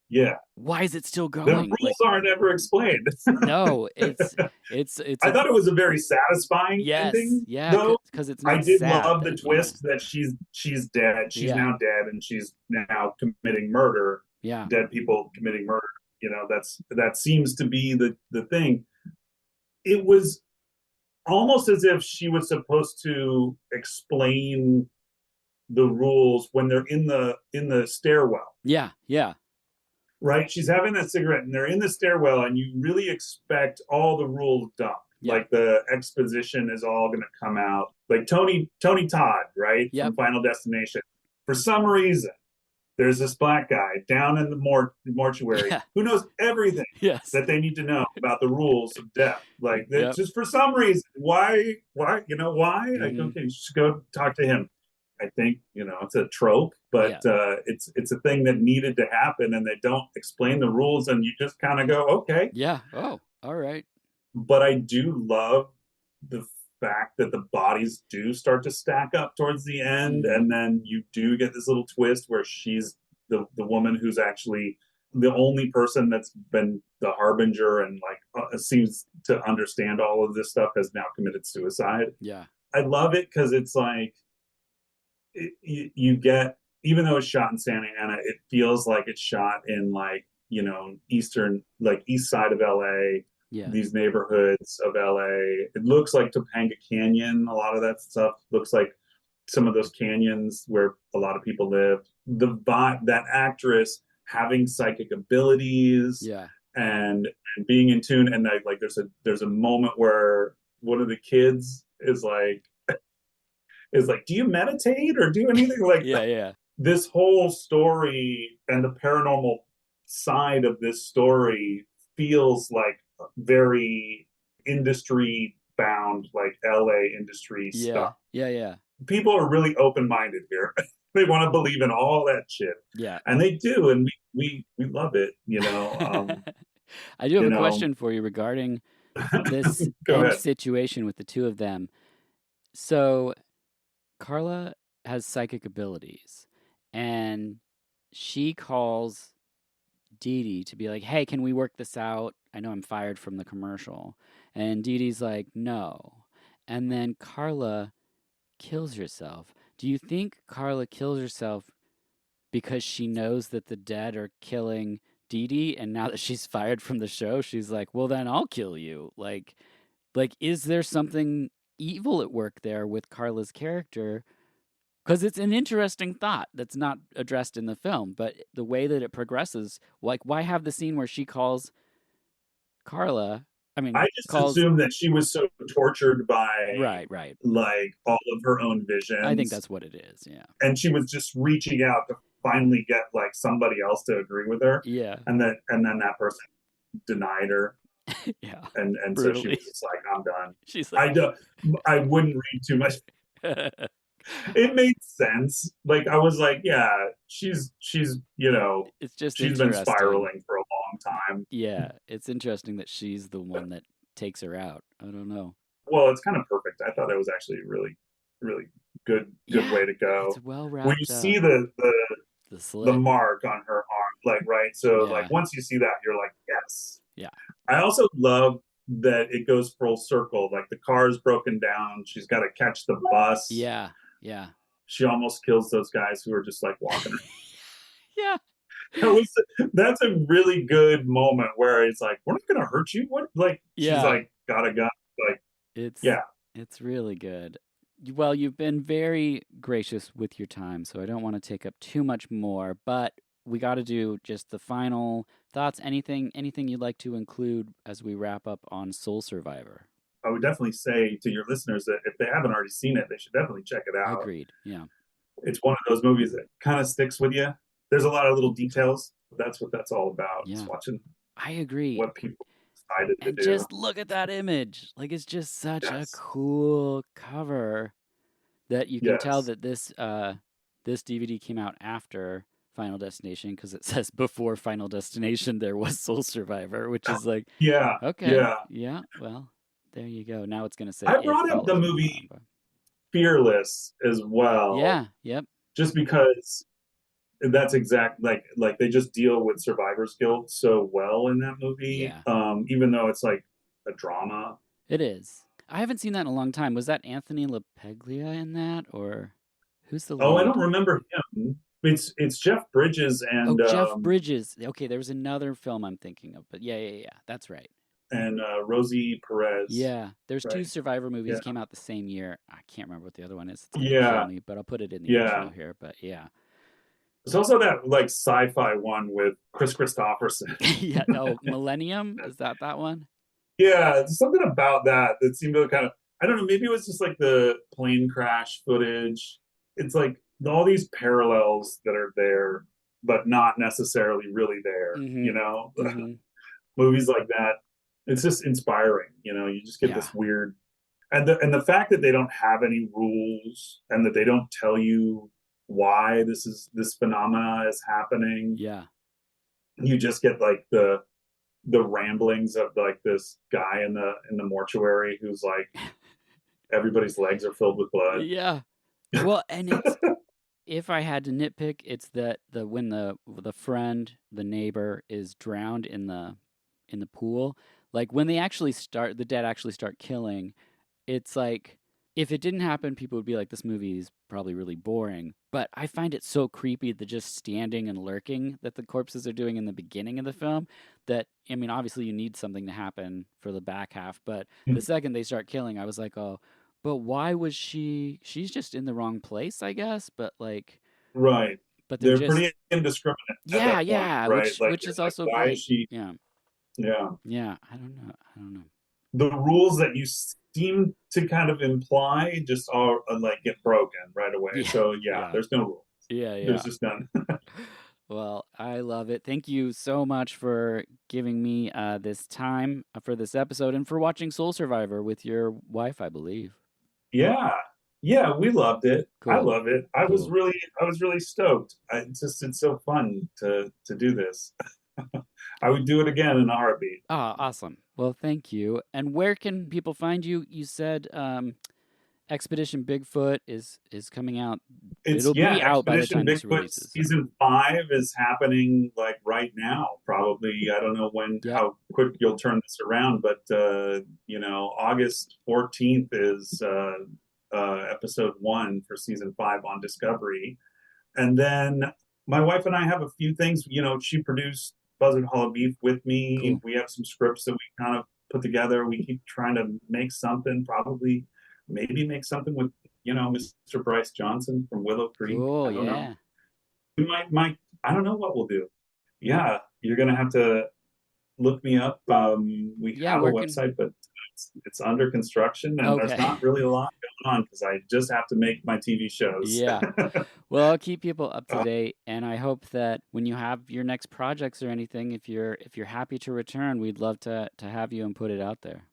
yeah, why is it still going? The rules aren't ever explained. No, it's. I thought it was a very satisfying ending. Yeah, though. because it's not I did sad love the twist that she's dead. She's now dead, and she's now committing murder. Yeah, dead people committing murder. You know, that seems to be the thing. It was almost as if she was supposed to explain the rules when they're in the stairwell. Yeah. Right? She's having that cigarette and they're in the stairwell, and you really expect all the rules dumped. Yeah. Like the exposition is all going to come out. Like Tony Todd, right? Yep. From Final Destination. For some reason, there's this black guy down in the mortuary who knows everything that they need to know about the rules of death. Like, just for some reason, why? You know, why? Mm-hmm. Like, okay, just go talk to him. I think, you know, it's a trope, but it's a thing that needed to happen, and they don't explain the rules, and you just kind of go, okay. Yeah. Oh, all right. But I do love the fact that the bodies do start to stack up towards the end, and then you do get this little twist where she's the woman who's actually the only person that's been the harbinger and like seems to understand all of this stuff, has now committed suicide. Yeah. I love it because it's like you get, even though it's shot in Santa Ana, it feels like it's shot in, like, you know, east side of LA. Yeah. These neighborhoods of LA. It looks like Topanga Canyon. A lot of that stuff looks like some of those canyons where a lot of people live. That actress having psychic abilities, and being in tune, and like there's a moment where one of the kids is like, do you meditate or do anything like that? Yeah. This whole story and the paranormal side of this story feels like very industry bound, like LA industry stuff. Yeah. People are really open-minded here. They want to believe in all that shit. Yeah. And they do, and we love it, you know. I do have a question for you regarding this situation with the two of them. So Carla has psychic abilities, and she calls Dee Dee to be like, hey, can we work this out? I know I'm fired from the commercial. And Dee Dee's like, no. And then Carla kills herself. Do you think Carla kills herself because she knows that the dead are killing Dee Dee, and now that she's fired from the show, she's like, well, then I'll kill you? Like, is there something evil at work there with Carla's character? Because it's an interesting thought that's not addressed in the film, but the way that it progresses, like, why have the scene where she calls Carla? I mean, I just assumed that she was so tortured by right, like all of her own visions. I think that's what it is, yeah. And she was just reaching out to finally get like somebody else to agree with her. Yeah. And then that person denied her. Yeah. And so she was just like, I'm done. She's like, I wouldn't read too much. It made sense. Like, I was like, yeah, she's you know, it's just she's been spiraling for a long time. Yeah, it's interesting that she's the one that takes her out. I don't know. Well, it's kind of perfect. I thought it was actually a really, really good way to go. It's well wrapped when you up. see the mark on her arm, like, right? So like once you see that, you're like, yes. Yeah. I also love that it goes full circle. Like, the car is broken down. She's got to catch the bus. Yeah. She almost kills those guys who are just like walking. Yeah. That's a really good moment where it's like, we're not gonna hurt you. What? Like she's Yeah. like got a gun. Like yeah. It's really good. Well, you've been very gracious with your time, so I don't want to take up too much more, but we got to do just the final thoughts. Anything you'd like to include as we wrap up on Soul Survivor? I would definitely say to your listeners that if they haven't already seen it, they should definitely check it out. Agreed. Yeah. It's one of those movies that kind of sticks with you. There's a lot of little details. That's what that's all about. Yeah. Just watching I agree. what people decided to And do. just look at that image. Like, it's just such a cool cover that you can tell that this DVD came out after Final Destination, because it says before Final Destination there was Soul Survivor, which is like, okay, yeah, well, there you go. Now it's gonna say I brought up the movie Fearless as well. Yeah, yep. Just because that's like they just deal with survivor's guilt so well in that movie. Yeah. Even though it's like a drama. It is. I haven't seen that in a long time. Was that Anthony LaPaglia in that, or who's the lead? Oh, I don't remember him. It's Jeff Bridges and Jeff Bridges. Okay, there was another film I'm thinking of, but yeah, that's right. And Rosie Perez. Yeah, there's right? 2 Survivor movies came out the same year. I can't remember what the other one is. It's yeah, me, but I'll put it in the intro here. But yeah, there's also that like sci-fi one with Chris Christopherson. Yeah, Millennium, is that one? Yeah, there's something about that seemed to kind of, I don't know, maybe it was just like the plane crash footage. It's like all these parallels that are there, but not necessarily really there, you know? Movies like that, it's just inspiring, you know? You just get this weird, and the fact that they don't have any rules and that they don't tell you why this phenomena is happening. Yeah. You just get like the ramblings of like this guy in the mortuary who's like, everybody's legs are filled with blood. Yeah. Well, and it's, if I had to nitpick, it's that when the friend, the neighbor, is drowned in the pool, like when they actually start, the dead actually start killing, it's like, if it didn't happen, people would be like, this movie is probably really boring. But I find it so creepy, the just standing and lurking that the corpses are doing in the beginning of the film, that, I mean, obviously you need something to happen for the back half, but the second they start killing, I was like, oh, but why was she's just in the wrong place, I guess, but like... Right. But they're just pretty indiscriminate. Yeah, right? Which is also why great. Is she... Yeah. I don't know. The rules that you seem to kind of imply just are like get broken right away. So there's no rules. There's just none. Well, I love it. Thank you so much for giving me this time for this episode and for watching Soul Survivor with your wife, I believe. Yeah, we loved it. Cool. I love it. I was really stoked. It's so fun to do this. I would do it again in a heartbeat. Oh, awesome. Well, thank you. And where can people find you? You said Expedition Bigfoot is coming out. It'll be out by the time this releases. Season 5 is happening like right now, probably. I don't know how quick you'll turn this around, but August 14th is episode 1 for season 5 on Discovery. And then my wife and I have a few things. She produced Buzzard Hollow Beef with me. Cool. We have some scripts that we kind of put together. We keep trying to make something, maybe make something with, Mr. Bryce Johnson from Willow Creek. Oh, yeah. We might, I don't know what we'll do. Yeah, you're going to have to look me up. We have a website, but it's under construction, and there's not really a lot going on because I just have to make my TV shows. Yeah. Well, I'll keep people up to date, and I hope that when you have your next projects or anything, if you're happy to return, we'd love to have you and put it out there.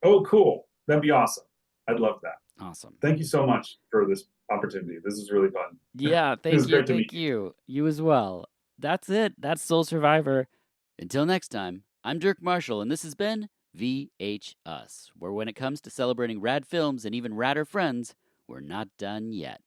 Oh, cool. That'd be awesome. I'd love that. Awesome. Thank you so much for this opportunity. This is really fun. Yeah, thank you. You as well. That's it. That's Soul Survivor. Until next time, I'm Dirk Marshall, and this has been VH Us, where when it comes to celebrating rad films and even radder friends, we're not done yet.